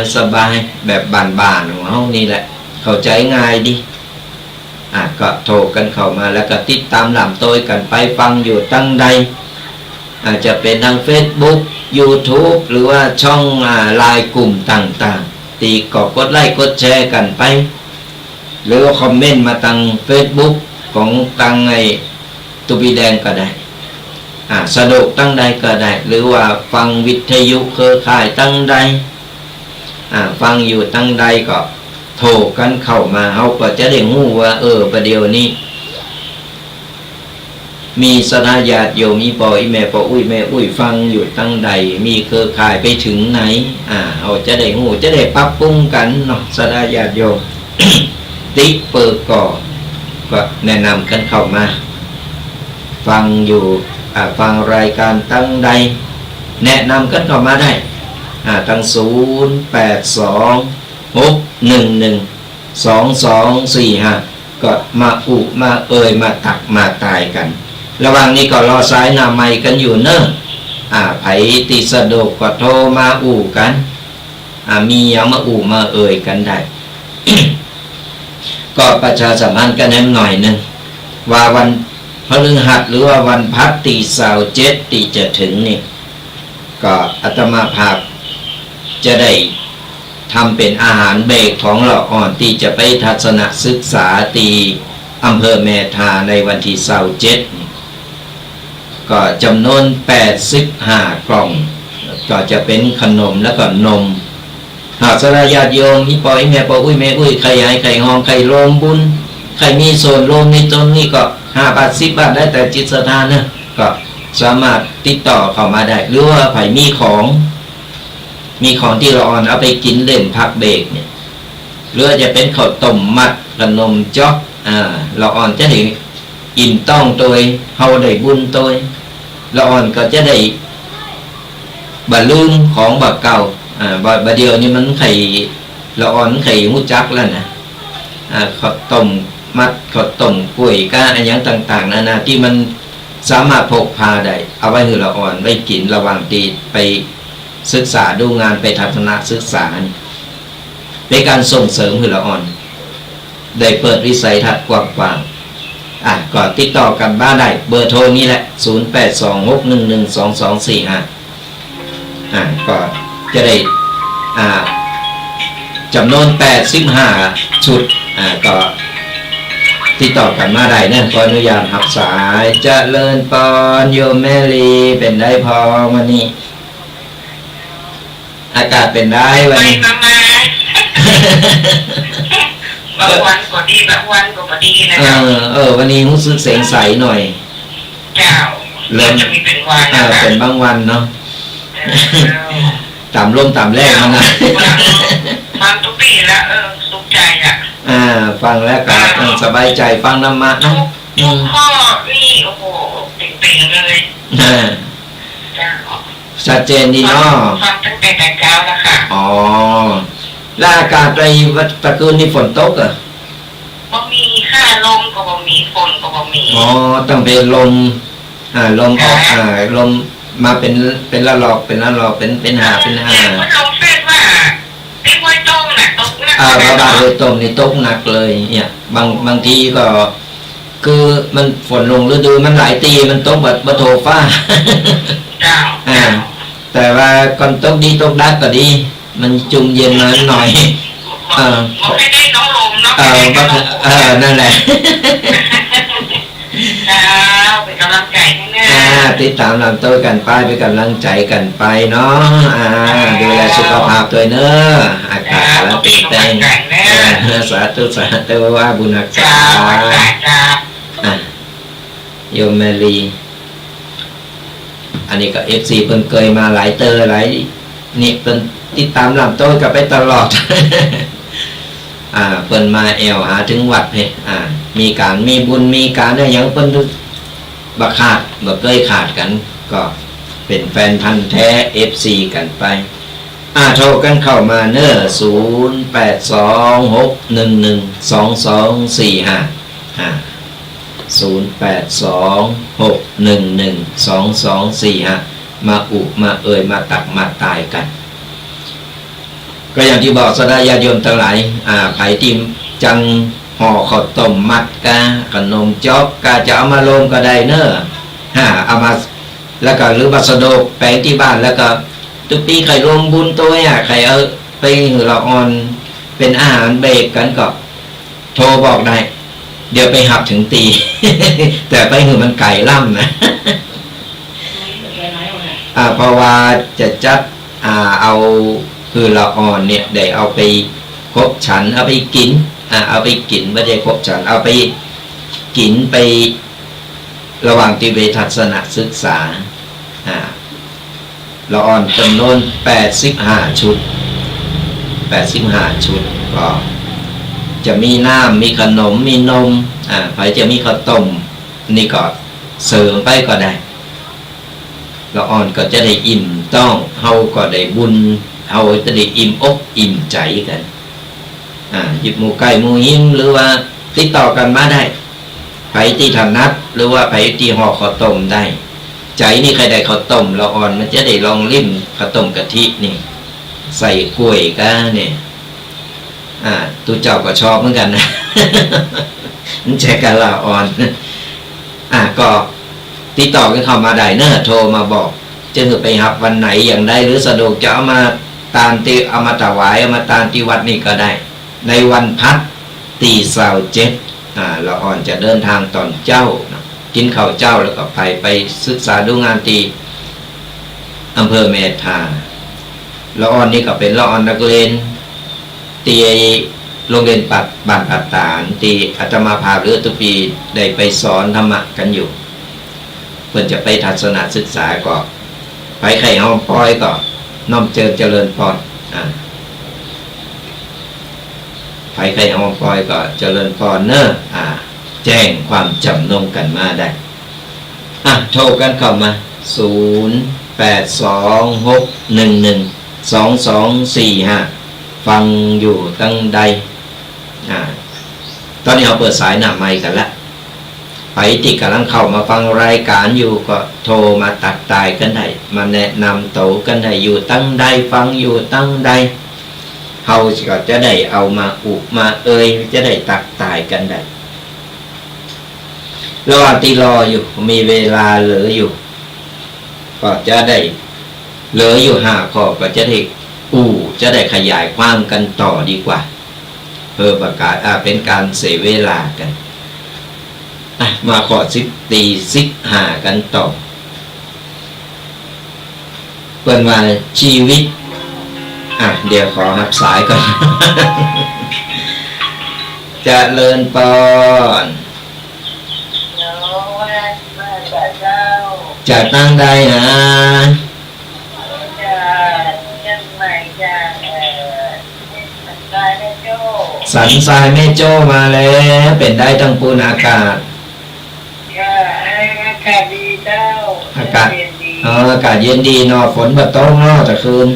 แบบบานๆของเฮานี่แหละเข้าใจง่ายดิก็โทรกันเข้ามาแล้วก็ติดตามลำโตยกันไปฟังอยู่ตั้งใดอาจจะเป็นทาง Facebook YouTube หรือว่าช่องไลน์กลุ่มต่างๆตีกดไลค์กดแชร์กันไปหรือว่าคอมเมนต์มาทาง Facebook ของทางตุบีแดงก็ได้สะดวกตั้งใดก็ได้หรือว่าฟังวิทยุเครือข่ายตั้งใดฟังอยู่ตั้งใดก็โทรกันเข้ามาเฮาก็จะได้รู้ว่าประเดี๋ยวนี้มีสถาญาติโยมมีปออีแม่ปออุ้ยแม่อุ้ยฟังอยู่ตั้งใดมีเครือข่ายไปถึงไหนเอาจะได้รู้จะได้ปรับปรุงกันเนาะสถาญาติโยม ติเปิดก็แนะนำกันเข้ามาฟังอยู่ฟังรายการตั้งใดแนะนำกันเข้ามาได้ตั้ง0826112245ก็มามาตักมาตายกันระหว่างนี้ก็รอสายหน้าไมค์กันอยู่เนอะ ไผติสะดวกก็โทรมาอู่กันมีอย่างมาอู่มาเอ่ยกันได้ ก็ประชาสัมพันธ์กันหน่อยนึงว่าวันพฤหัสหรือว่าวันพัดตีเสาร์เจ็ดตีจะถึงนี่ก็อาตมาภาพจะได้ทำเป็นอาหารเบรกของเราอ่อนที่จะไปทัศนศึกษาตีอำเภอแม่ทาในวันที่เสาร์เจ็ดก็จำนวน85 กล่องก็จะเป็นขนมแล้วก็นมหากสระญาติโยมอีปอยแม่ปออุ้ยแม่อุ้ยใครใหญ่ใครหองใครโลมบุญใครมีส่วนโลมในตนนี้ก็5 บาท10 บาทได้แต่จิตศรัทธานะก็สามารถติดต่อเข้ามาได้หรือว่าใครมีของที่เราอ่อนเอาไปกินเล่นพักเบรกเนี่ยหรือจะเป็นข้าวต้มมัดขนมจ๊อกเราอ่อนจะได้อิ่มต้องโดยเฮาได้บุญโดยเราอ่อนก็จะได้บะลืมของบะเก่าบะเดียวนี่มันไข่เราอ่อนไข่หูจักแล้วนะข้าวต้มมัดข้าวต้มกล้วยก้าอะไรอย่างต่างๆนานาที่มันสามารถพกพาได้เอาไว้ให้เราอ่อนไว้กินระหว่างตีไปศึกษาดูงานไปทัศนศึกษาเป็นการส่งเสริมให้เราอ่อนได้เปิดวิสัยทัศน์กว้างๆก็ติดต่อกันบ้านได้เบอร์โทรนี้แหละ0826112245ก็จะได้จำนวน85 ชุดก็ติดต่อกันมาได้นะขออนุญาตรับสายเจริญปอนโยมแม่ลีเป็นได้พอวันนี้อากาศเป็นได้วันนี้บางวันก็ดีบางวันก็ดีนะครับวันนี้รู้สึกเสียงใสหน่อยเจ้าเริ่มจะมีเป็นวันเป็นบางวันเนาะตามลมตามแรงมานะฟังทุกปีแล้วสุขใจฟังแล้วก็สบายใจฟังธรรมะนะทุกข้อนี่โอ้โหเป่งๆเลยชัดเจนดีเนาะฟังตั้งแต่เช้าแล้วค่ะแล้วอากาศในวัดตะคืนนี่ฝนตกบ่มีค่าลมก็บ่มีฝนก็บ่มีต้องเป็นลมลมออกลมมาเป็นละลอกเป็นหาเป็นหาลมเฟสว่าไอ้ห้วยต้มน่ะตกหนักบางเลยต้มนี่ตกหนักเลยเนี่ยบางทีก็คือมันฝนลงฤดูมันหลายตีมันตกแบบโทฟ้าแต่ว่าก่อนตกดีตกดักก็ดีมันจุ่มเย็นมาหน่อยไม่ได้น้องลมเนาะนั่นแหละเป็นกำลังใจให้แน่ติดตามลำต้นกันไปเป็นกำลังใจกันไปเนาะดูแลสุขภาพตัวเนอะอากาศแล้วติดเต้นสาธุว่าบุญรักษาโยมแมลีอันนี้ก็FCเพิ่นเคยมาหลายหลายนี่เพิ่นติดตามลำต้นกับไปตลอดเพิ่นมาหาถึงวัดเพมีการมีบุญมีการอะไรอย่างเพิ่นบักขาดบักเคยขาดกันก็เป็นแฟนพันธุ์แท้ FC กันไปโทรกันเข้ามาเนอะ0826112245 0826112245มาอุมาเอ่ยมาตักมาตายกันก็อย่างที่บอกสดายาโยมทั้งหลายไผ่ติมจังห่อข้าวต้มมัดกาขนมจ๊อกกาจะเอามาลงก็ได้เนอะเอามาแล้วก็หรือบัสโดกแปลงที่บ้านแล้วก็ทุกปีใครรวมบุญตัวใครเอาไปหือเราออนเป็นอาหารเบรกกันก็โทรบอกได้เดี๋ยวไปหับถึงตี แต่ไปหือมันไก่ล่ำนะเพราะว่าจะจัดเอาคือละอ่อนเนี่ยได้เอาไปคบฉันเอาไปกินเอาไปกินไม่ได้คบฉันเอาไปกินไประหว่างที่ไปทัศนศึกษาละอ่อนจำนวน85 ชุดก็จะมีน้ำมีขนมมีนมใครจะมีข้าวต้มนี่ก็เสริมไปก็ได้ละอ่อนก็จะได้อิ่มต้องเฮาก็ได้บุญเฮาจะได้อิ่มอกอิ่มใจกันหยิบหมูไก่หมูหิมหรือว่าติดต่อกันมาได้ไปที่ถนัดหรือว่าไปที่ห่อข้าวต้มได้ ใจนี่ใครได้ข้าวต้มละอ่อนมันจะได้ลองลิ้มข้าวต้มกะทินี่ใส่กล้วยก็เนี่ยตูเจ้าก็ชอบเหมือนกันนะ มันแจกกันละอ่อนก็ติดต่อกันเข้ามาได้เนอะโทรมาบอกจะไปหับวันไหนอย่างใดหรือสะดวกจะเอามาตานตีเอามาถวายเอามาตานที่วัดนี่ก็ได้ในวันพัดตี27ละอ่อนจะเดินทางตอนเจ้านะกินข้าวเจ้าแล้วก็ไปศึกษาดูงานที่อำเภอเมธาละอ่อนนี่ก็เป็นละอ่อนนักเรียนตีโรงเรียนบ้านปัตตานตีอาตมาภาพหรือตุปีได้ไปสอนธรรมะกันอยู่เพื่อจะไปทัศนศึกษาก็ไปไข่ห้องปอยก็น้อมเจริญพรไปไข่ห้องปอยก็เจริญพรเนอะแจ้งความจำนงกันมาได้โทรกันเข้ามา0826112245ฟังอยู่ตั้งใดตอนนี้เราเปิดสายหน้าไมค์กันละไปที่กำลังเข้ามาฟังรายการอยู่ก็โทรมาตักตายกันได้มาแนะนำโตกันได้อยู่ตั้งใดฟังอยู่ตั้งใดเขาก็จะได้เอามาอุมาจะได้ตักตายกันได้ระหว่างที่รออยู่มีเวลาเหลืออยู่ก็จะได้เหลืออยู่5 ข้อก็จะได้จะได้ขยายความกันต่อดีกว่าเพื่อประกาศเป็นการเสียเวลากันมาขอ15กันต่อเปิดมาชีวิตเดี๋ยวขอรับสายก่อน จะเลินปอนจะตั้งได้นะสันทรายแม่โจ้มาแล้วเป็นได้ทั้งปูนอากาศอากาศดีเจ้าอากาศอากาศเย็นดีเนาะฝนบ่ต้องเนาะแต่คืน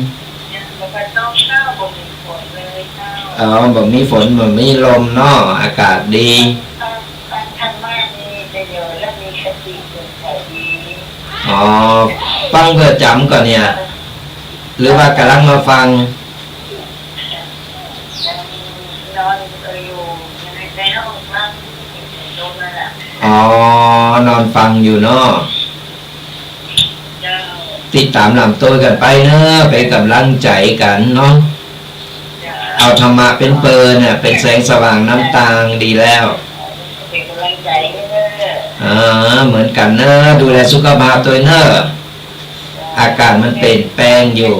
บ่ต้องเช้าบ่มีฝนเลยเจ้าบ่มีฝนบ่มีลมเนาะอากาศดีธรรมะนี่จะเยอะและมีสติเป็นใจดีฟังเพื่อจำก่อนเนี่ยหรือว่ากำลังมาฟังนอนอยู่ในห้องนั่งตรงนั้นแหละนอนฟังอยู่เนาะติดตามลำตัวกันไปเนอะเป็นกำลังใจกันเนาะเอาธรรมะเป็นเปิดเนี่ยเป็นแสงสว่างน้ำตาลดีแล้วเป็นกำลังใจเนอะเหมือนกันเนอะดูแลสุขภาพตัวเนอะอากาศมันเปลี่ยนแปลงอยู่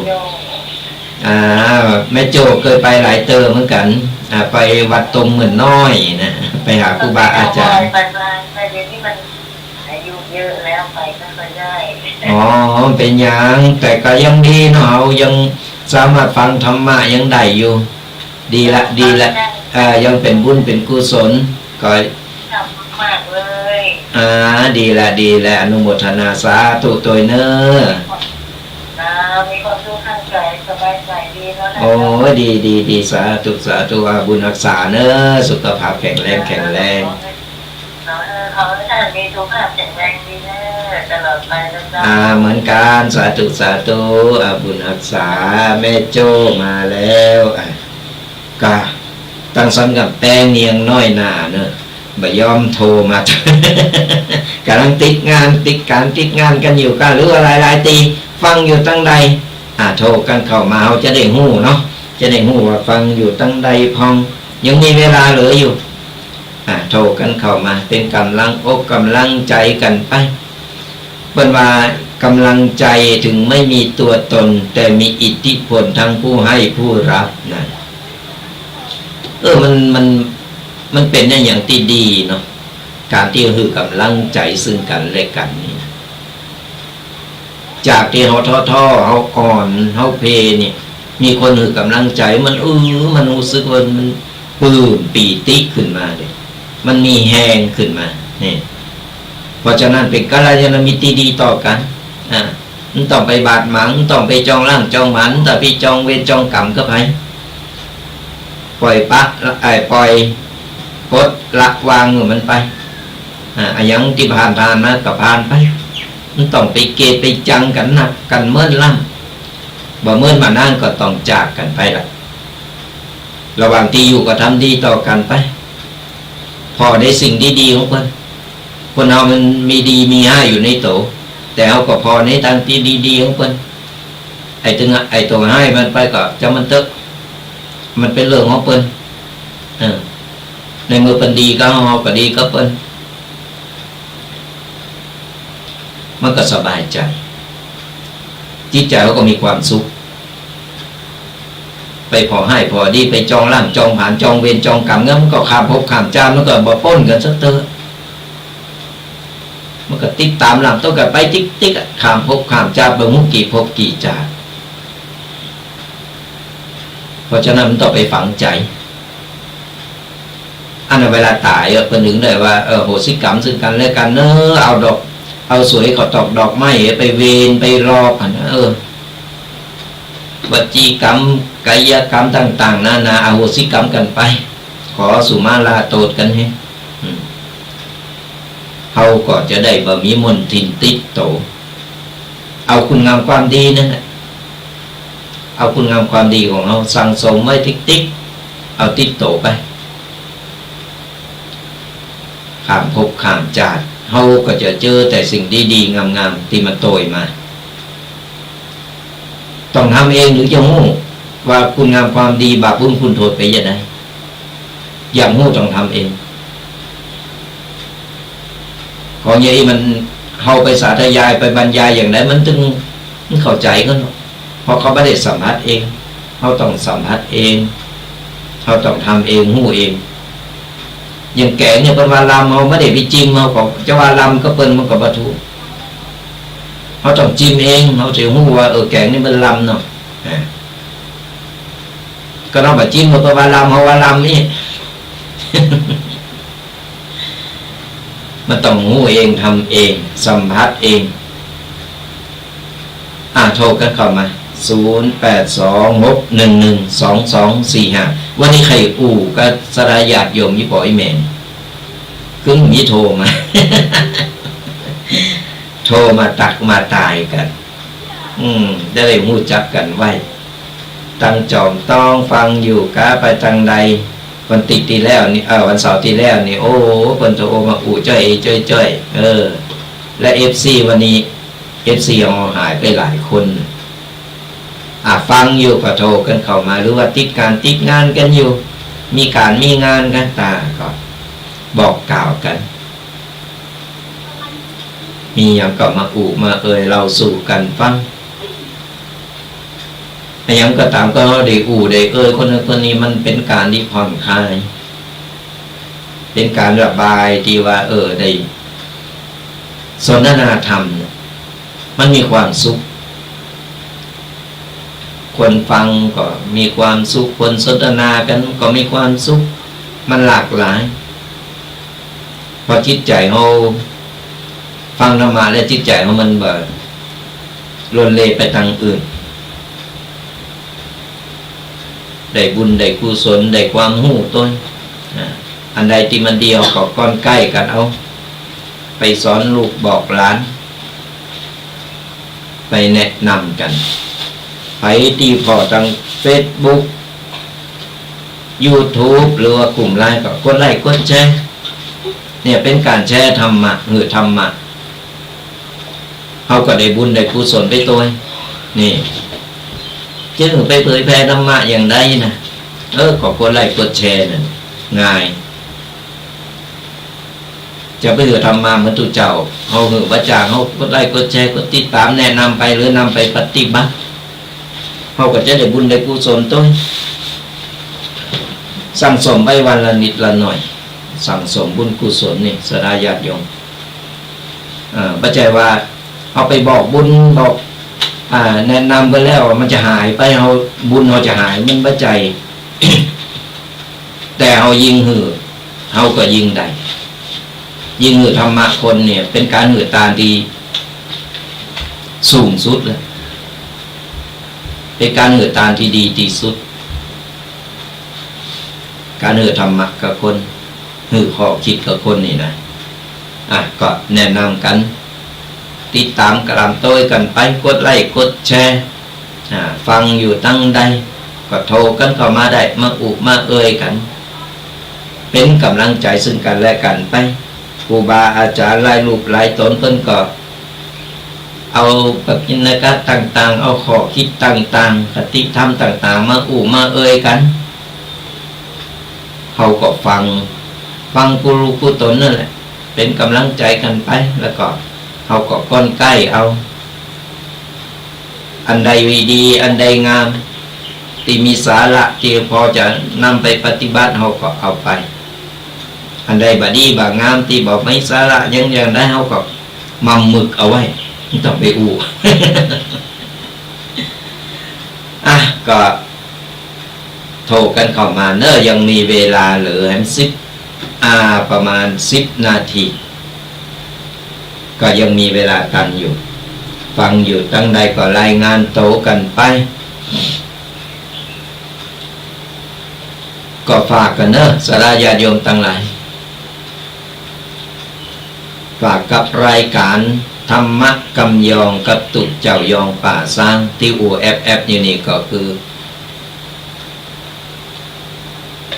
แม่โจเคยไปหลายเติมเหมือนกันไปวัดตรงเหมือนน้อยนะไปหาครูบาอาจารย์ไปเดี๋ยวนี้มันอายุเยอะแล้วไปก็ค่อยได้เป็นอย่างแต่ก็ยังดีเนาะยังสามารถฟังธรรมะยังได้อยู่ดีละยังเป็นบุญเป็นกุศลก็มากเลยดีละอนุโมทนาสาธุตัวเนอะมีความสุขข้างใจสบายใจดีแล้วนะดีสาธุบุญรักษาเนอะสุขภาพแข็งแรงเขาท่านมีสุขภาพแข็งแรงดีเนอะตลอดไปแล้วเหมือนกันสาธุบุญรักษาแม่โจ้มาแล้วก็ตั้งซ้ำกับแป้งเนียงน้อยหน้าเนอะบ่ยอมโทรมากำลังติดงานกันอยู่กันหรืออะไรหลายตีฟังอยู่ตั้งใดโทรกันเข้ามาเขาจะได้หู้เนาะจะได้หู้ว่าฟังอยู่ตั้งใดพองยังมีเวลาเหลืออยู่โทรกันเข้ามาเป็นกำลังอกกำลังใจกันไปเป็นว่ากำลังใจถึงไม่มีตัวตนแต่มีอิทธิพลทั้งผู้ให้ผู้รับนะมันเป็นอย่างที่ดีเนาะการที่คือกำลังใจซึ่งกันและกันนี่จากที่เขาท้อเขาอ่อนเขาเพนี่มีคนคือกำลังใจมันมันรู้สึกว่ามันปื้มปีติขึ้นมาเลยมันมีแหงขึ้นมานี่เพราะฉะนั้นเป็นกัลยาณมิตรดีต่อกันมันต้องไปบาดหมางต้องไปจองร่างจองหมันแต่พี่จองเวรจองกรรมก็ไปปล่อยปล่อยปลดละวางมันไปยังที่ผ่านมาก็ผ่านไป มันต้องไปเกตไปจังกันนักกันเมื่อล่ำบ่เมื่อมานั่งก็ต้องจากกันไปละระหว่างที่อยู่ก็ทำดีต่อกันไปพอได้สิ่งดีๆของคนเรามันมีดีมีห้าอยู่ในโตแต่เอาก็พอในทางที่ดีๆของคนไอ้ตัวให้มันไปก็จะมันเตอะมันเป็นเรื่องของเปิ้นในมือเป็นดีก็เอาก็ดีก็เปิ้นมันก็สบายใจจิตใจเขาก็มีความสุขไปพอให้พอดีไปจองร่างจองผ่านจองเวรจองกรรมงั้นมันก็ข้ามภพข้ามชาติมันก็บ่ป้นกันสักเตอะมันก็ติดตามหลังต้องกับไปติ๊กข้ามภพข้ามชาติบ่มุกี่ภพกี่ชาติเพราะฉะนั้นมันต้องไปฝังใจอันนั้นเวลาตายเป็นถึงได้ว่าโหสิกรรมซึ่งกันและกันเนอะเอาสวยเขาตอกดอกไม้ไปเวรไปรอผ่านวจีกรรมกายกรรมต่างๆนานาอโหสิกรรมกันไปขอสุมาลาโตดกันให้เขาก็จะได้บ่มีมนทินติดโตเอาคุณงามความดีนั่นแหละเอาคุณงามความดีของเราสั่งสมไว้ติ๊กเอาติดโตไปข้ามภพข้ามชาติเขาก็จะเจอแต่สิ่งดีๆงามๆที่มันโตยมาต้องทำเองหรือจะหู้ว่าคุณงามความดีบาปบุญคุณโทษไปยังไงอย่างหู้ต้องทำเองของอย่างนี้มันเขาไปสาธยายไปบรรยายอย่างไรมันถึงเข้าใจกันเพราะเขาไม่ได้สัมผัสเองเขาต้องสัมผัสเองเขาต้องทำเองหู้เองอย่างแก่เนี่ยเป็นว่าลำเขาไม่ได้ไปจิ้มเขาบอกจะว่าลำก็เป็นมันก็บรรทุเขาต้องจิ้มเองเขาจะหู้ว่าแกงนี่มันลำเนาะก็ต้องมาจิ้มมาว่าลำเขาว่าลำนี่ มันต้องหู้เองทำเองสัมผัสเองโทรกันเข้ามา0826112245วันนี้ใครก็สลายญาติโยมยี่ปอยแม่คือมีโทรมา โทรมาตักมาตายกันได้เลยหู้จักกันไว้ตั้งจอมต้องฟังอยู่กะไปทางใดวันติดที่แล้วนี่วันเสาร์ที่แล้วนี่โอ้เพิ่นโทรมาจ้อยและ FC วันนี้ FC หายไปหลายคนฟังอยู่ก็โทรกันเข้ามาหรือว่าติดงานกันอยู่มีงานกันก็บอกกล่าวกันมีอย่างก็มามาเราสู่กันฟังอย่างก็ตามก็ได้ได้คนนี้มันเป็นการที่ผ่อนคลายเป็นการระบายที่ว่าได้สนทนาธรรมมันมีความสุขคนฟังก็มีความสุขคนสนทนากันก็มีความสุขมันหลากหลายพอจิตใจเราฟังธรรมะแล้วจิตใจของมันแบบล้นเล่ไปทางอื่นได้บุญได้กุศลได้ความหู้ต้นอันใดที่มันเดียวก็ก้อนใกล้กันเอาไปสอนลูกบอกหลานไปแนะนำกันไปตีพอทาง Facebook YouTube หรือว่ากลุ่มไลน์ก็กดไลค์กดแชร์เนี่ยเป็นการแชร์ธรรมะธรรมะเขาก็ได้บุญได้กุศลไปตัวนี่จึงไปเผยแพร่ธรรมะอย่างใดนะก็กดไลค์กดแชร์นั่นง่ายจะไปธรรมะเหมือนตุเจ้าเขาประจางเขากดไลค์กดแชร์กดติดตามแนะนำไปหรือนำไปปฏิบัติเขาก็จะได้บุญได้กุศลตัวสั่งสมไปวันละนิดละหน่อยสั่งสมบุญกุศลนี่สดาญาติโยมปัจจัยว่าเอาไปบอกบุญบอกแนะนำไปแล้วมันจะหายไปเอาบุญเราจะหายมันปัจจัย แต่เอายิงหือเขาก็ยิงได้ยิงหือธรรมะคนเนี่ยเป็นการหือตาดีสูงสุดเลยเป็นการหือตาที่ดีที่สุดการหือธรรมะกับคนหือข้อคิดกับคนนี่นะก็แนะนำกัน ติดตามกระลำโต้ยกันไปกดไลค์กดแชร์ฟังอยู่ตั้งใดก็โทรกันเข้ามาได้มาอุมาเอ่ยกันเป็นกำลังใจซึ่งกันและกันไปครูบาอาจารย์หลายรูปหลายตนเพิ่นก็เอาปฏิญญาต่างๆเอาข้อคิดต่างๆคติธรรมต่างๆมาอุมาเอ่ยกันเขาก็ฟังกูรูกูตนนั่นแหละเป็นกำลังใจกันไปแล้วก็เขาก็ก้อนใกล้เอาอันใดดีอันใดงามที่มีสาระที่พอจะนำไปปฏิบัติเขาก็เอาไปอันใดบดีบางามที่บอกไม่สาระยังได้เขาก็มัมหมึกเอาไว้ไม่ต้องไปอู้ ก็โทรกันเข้ามาเนอะยังมีเวลาเหลือประมาณ10 นาทีก็ยังมีเวลากันอยู่ฟังอยู่ตั้งใดก็รายงานโตกันไปก็ฝากกันเนอะสาราญาติโยมทั้งหลายฝากกับรายการธรรมะกำยองกับตุเจ้ายองป่าสร้างที่UFFอยู่นี่ก็คือ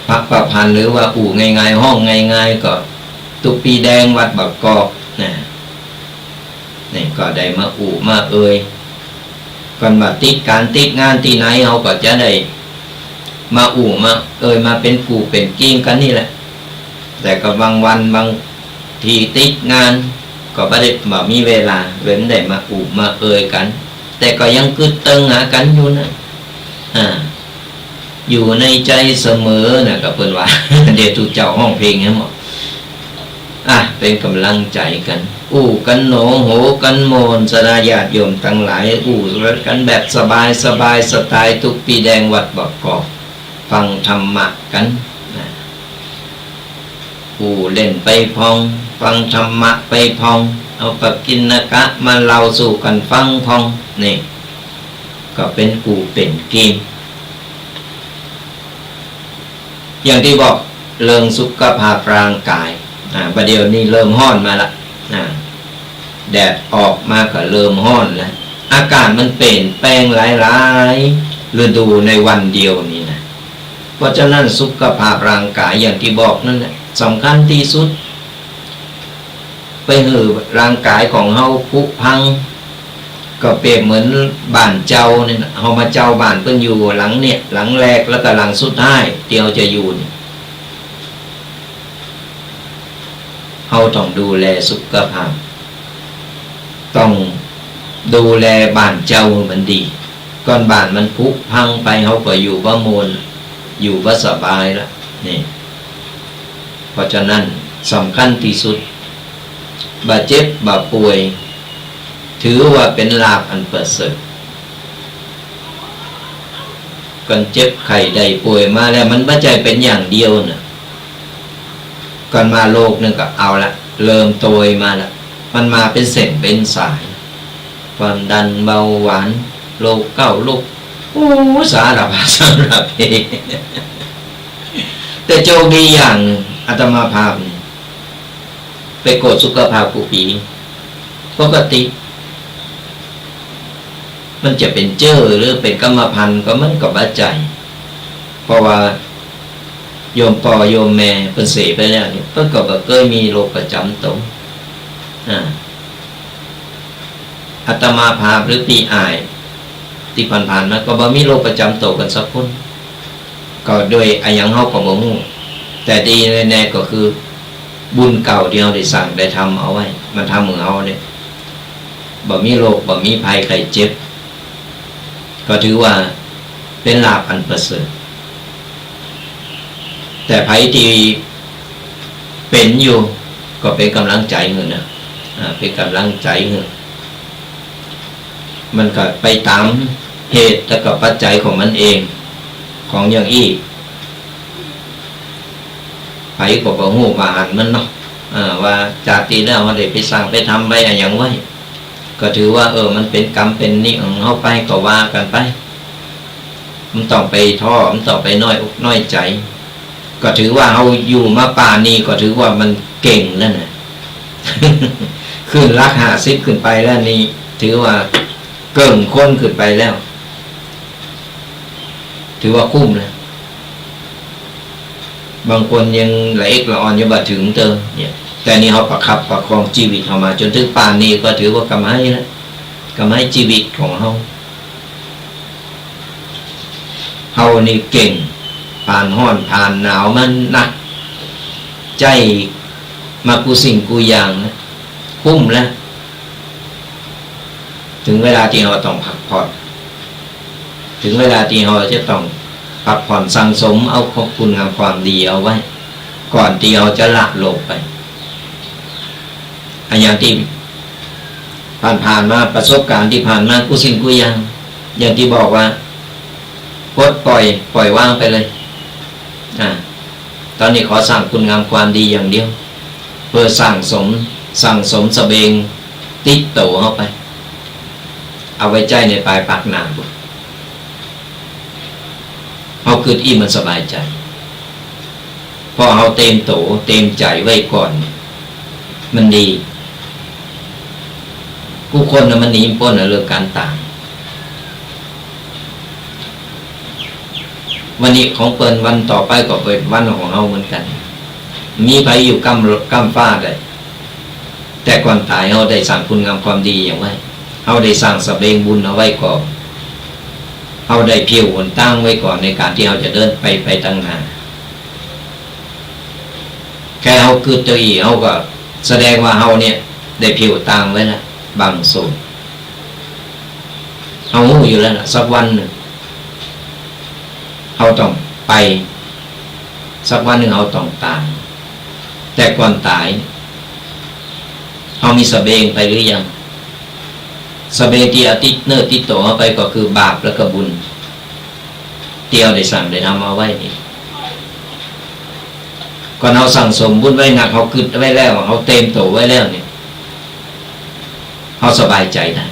พระประพันธ์หรือว่าง่ายๆห้องง่ายๆก็ตุปีแดงวัดบักกอกนี่ก็ได้มามาเอ่ยก่อนมาติดการติดงานที่ไหนเขาก็จะได้มามาเอ่ยมาเป็นกูเป็นกิ้งกันนี่แหละแต่ก็บางวันบางทีติดงานก็ไม่ได้มีเวลาเว้นได้มามาเอ่ยกันแต่ก็ยังกึดตึงหากันอยู่นะอยู่ในใจเสมอนะกับเพื่อนว่า เดี๋ยวถูกเจ้าห้องเพลงให้หมดเป็นกำลังใจกันกันโหนโหกันโมนสราญาติโยมทั้งหลายกันแบบสบายสไตล์ทุกปีแดงวัดบักกอกฟังธรรมะกันเล่นไปพองฟังธรรมะไปพองเอาปกิณกะมาเล่าสู่กันฟังพองนี่ก็เป็นเป็นกีมอย่างที่บอกเรื่องสุขภาพร่างกายประเดี๋ยวนี้เริ่มห้อนมาละแดดออกมาก็เริ่มห้อนแล้วอากาศมันเปลี่ยนแปลงหลายฤดูในวันเดียวนี้นะเพราะฉะนั้นสุขภาพร่างกายอย่างที่บอกนั่นแหละสำคัญที่สุดไปหือร่างกายของเฮาผุพังก็เปรียบเหมือนบ้านเจ้าเนี่ยเฮามาเจ้าบ้านเพิ่นอยู่หลังเนี่ยหลังแรกแล้วก็หลังสุดท้ายเดียวจะอยู่นี่เฮาต้องดูแลสุขภาพต้องดูแลบ้านเจ้ามันดีก่อนบ้านมันผุพังไปเฮาก็อยู่บ่มนอยู่บ่สบายแล้วนี่เพราะฉะนั้นสำคัญที่สุดบาดเจ็บบาดป่วยถือว่าเป็นลาภอันประเสริฐกันเจ็บไข้ได้ป่วยมาแล้วมันไม่ใช่เป็นอย่างเดียวนะก่อนมาโรคนึงก็เอาละเริ่มโตยมาละมันมาเป็นเส้นเป็นสายความดันเบาหวานโรคเก้าโรคสารพัดแต่โชคดีอย่างอาตมาภาพไปกดสุขภาพผู้ปีปกติมันจะเป็นเจ้อหรือเป็นกรรมพันธุ์ก็มันก็บาดใจเพราะว่าโยมพ่อโยมแม่เป็นเสียไปแล้วเนี่ยเพิ่นก็เคยมีโรคประจำตัวอาตมาภาพหรือปีอายที่ผ่านๆมาก็บ่มีโรคประจำตัวกันสักคนก็โดยอายังเฮาก็บ่ฮู้แต่ดีแน่ๆก็คือบุญเก่าที่เราได้สั่งได้ทำเอาไว้มันทำเหมือนเอาเนี่ยบ่มีโรคบ่มีภัยไข้เจ็บก็ถือว่าเป็นลาภอันประเสริฐแต่ภัยที่เป็นอยู่ก็เป็นกำลังใจเงินนะเป็นกำลังใจเงินมันก็ไปตามเหตุและกับปัจจัยของมันเองของอย่างอี้ไผก็บ่ฮู้ว่าอันมันเนาะว่าจากที่แล้วเราได้ไปสร้างไปทำไปอย่างไว้ก็ถือว่ามันเป็นกรรมเป็นนี่ของเฮาไปก็ว่ากันไปมันต้องไปท้อมันต้องไปน้อยใจก็ถือว่าเฮาอยู่มาป่านนี้ก็ถือว่ามันเก่งแล้วนะ ขึ้นรัก50ขึ้นไปแล้วนี่ถือว่าเกิ่งคนขึ้นไปแล้วถือว่าคุ้มแล้วบางคนยังละเอียดละอ่อนยังบ่ถึงเติมเนี่ยแต่นี่เขาประคับประคองชีวิตเขามาจนถึงป่านนี้ก็ถือว่ากำไรแล้วกำไรชีวิตของเขานี่เก่งผ่านห้อนผ่านหนาวมันหนักใจมากูสิ่งกูอย่างนะคุ้มแล้วถึงเวลาที่เราต้องพักผ่อนถึงเวลาที่เราจะต้องพักผ่อนสั่งสมเอาคุณงามความดีเอาไว้ก่อนที่เราจะละโลกไปอย่างที่ผ่านมาประสบการณ์ที่ผ่านมากูสิ่งกูอย่างที่บอกว่าปลดปล่อยวางไปเลยตอนนี้ขอสร้างคุณงามความดีอย่างเดียวเพื่อสั่งสมสเบงติดโตเข้าไปเอาไว้ใจในปลายปากหนาเขาคืออิ่มมันสบายใจพอเขาเต็มโตเต็มใจไว้ก่อนมันดีผู้คนนะมันหนีพ้นเรื่องการตายวันนี้ของเปิดวันต่อไปก็เป็นวันของเราเหมือนกันมีไปอยู่กำฟ้าได้แต่ก่อนตายเราได้สั่งคุณงามความดีอย่างไว้เราได้สั่งสเบงบุญเอาไว้ก่อนเราได้เพียวหนตั้งไว้ก่อนในการที่เราจะเดินไปตั้งหน้าแค่เราคือตัวอีเราก็แสดงว่าเราเนี่ยได้เพียวตั้งไว้แล้วบางส่วนเราหูอยู่แล้วนะสักวันหนึ่งเราต้องไปสักวันหนึ่งเราต้องตายแต่ก่อนตายเรามีสเบงไปหรือยังสเบงที่อาทิตย์เนื้อติดต่อไปก็คือบาปและก็บุญเตียวได้สั่งได้ทำเอาไว้นี่ก่อนเราสั่งสมบุญไว้หนักเขากึดไว้แล้วเขาเต็มโตไว้แล้วเนี่ยเขาสบายใจได้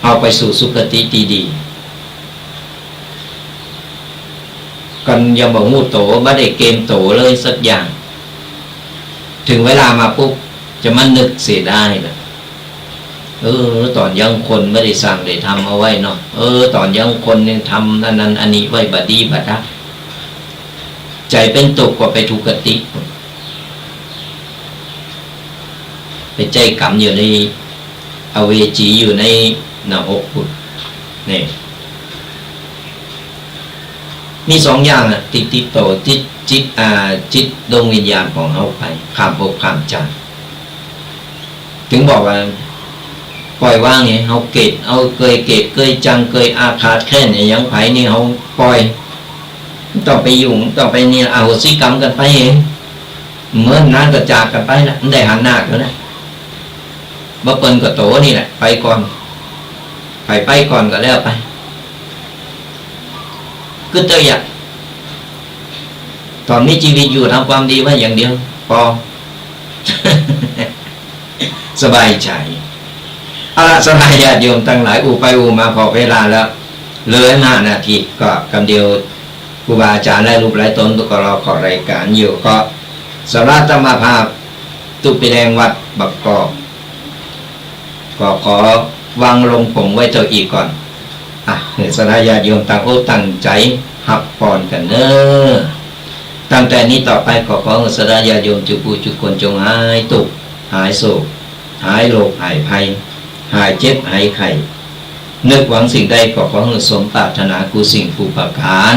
เอาไปสู่สุคติดีกันยังบอกงูโตไม่ได้เกมโตเลยสักอย่างถึงเวลามาปุ๊บจะมานึกเสียได้นะตอนยังคนไม่ได้สั่งได้ทำเอาไว้เนาะตอนยังคนยังทำนั้นอันนี้ไว้บัดดีบัดดักใจเป็นตุกกว่าไปทุกติไปใจกำอยู่ในอเวจีอยู่ในหน้าอกปุดนี่มีสองอย่างติดโตจิตดวงวิญญาณของเขาไปข้ามภพข้ามชาติถึงบอกว่าปล่อยว่างเนี่ยเขาเกตเอาเคยจังเคยอาฆาตแค่เนี่ยยังไผนี่เขาปล่อยต้องไปยุ่งต้องไปเนี่ยอโหสิกรรมกันไปเองเหมือนนั้นก็จากกันไปนะได้หันหน้าแล้วนะบ่เปิ้นก็โตนี่แหละไปก่อนไปก่อนก็แล้วไปคือตัวอย่างตอนนี้ชีวิตอยู่ทำความดีไว้อย่างเดียวพอ สบายใจเอาละสบายญาติโยมตั้งหลายไปมาพอเวลาแล้วเลย5 นาทีก็คำเดียวครูบาอาจารย์ได้รูปหลายตนก็รอขอรายการอยู่ก็สำหรับธรรมภาพตุปิแดงวัดบักกอกก็ขอวางลงผมไว้เจ้าอีกก่อนสนญาติโยมตั้งใจหับปอนกันเนอตั้งแต่นี้ต่อไปขอสนญาติโยมจุกูจุคนจงหายตุกหายโศกหายโรคหายภัยหายเจ็บหายไข้นึกหวังสิ่งใดก็ขอสมปรารถนากูสิ่งผู้ประการ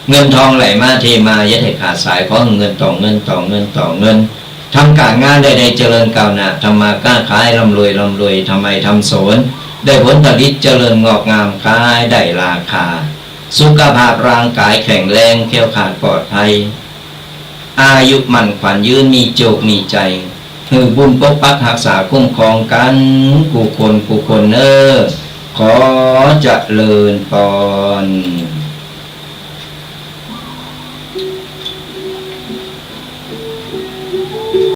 เงินทองไหลมาเทมาอย่าให้ขาดสายขอเงินต่อเงินทำการงานใดๆเจริญก้าวหน้าทำมาค้าขายร่ำรวยทำไมทำสวนได้ผลผลิตเจริญงอกงามขายได้ราคาสุขภาพร่างกายแข็งแรงแข็งขาดปลอดภัยอายุมั่นขวัญยืนมีโจกมีใจคือบุญปกปักรักษาคุ้มครองกันกูคนขอเจริญพร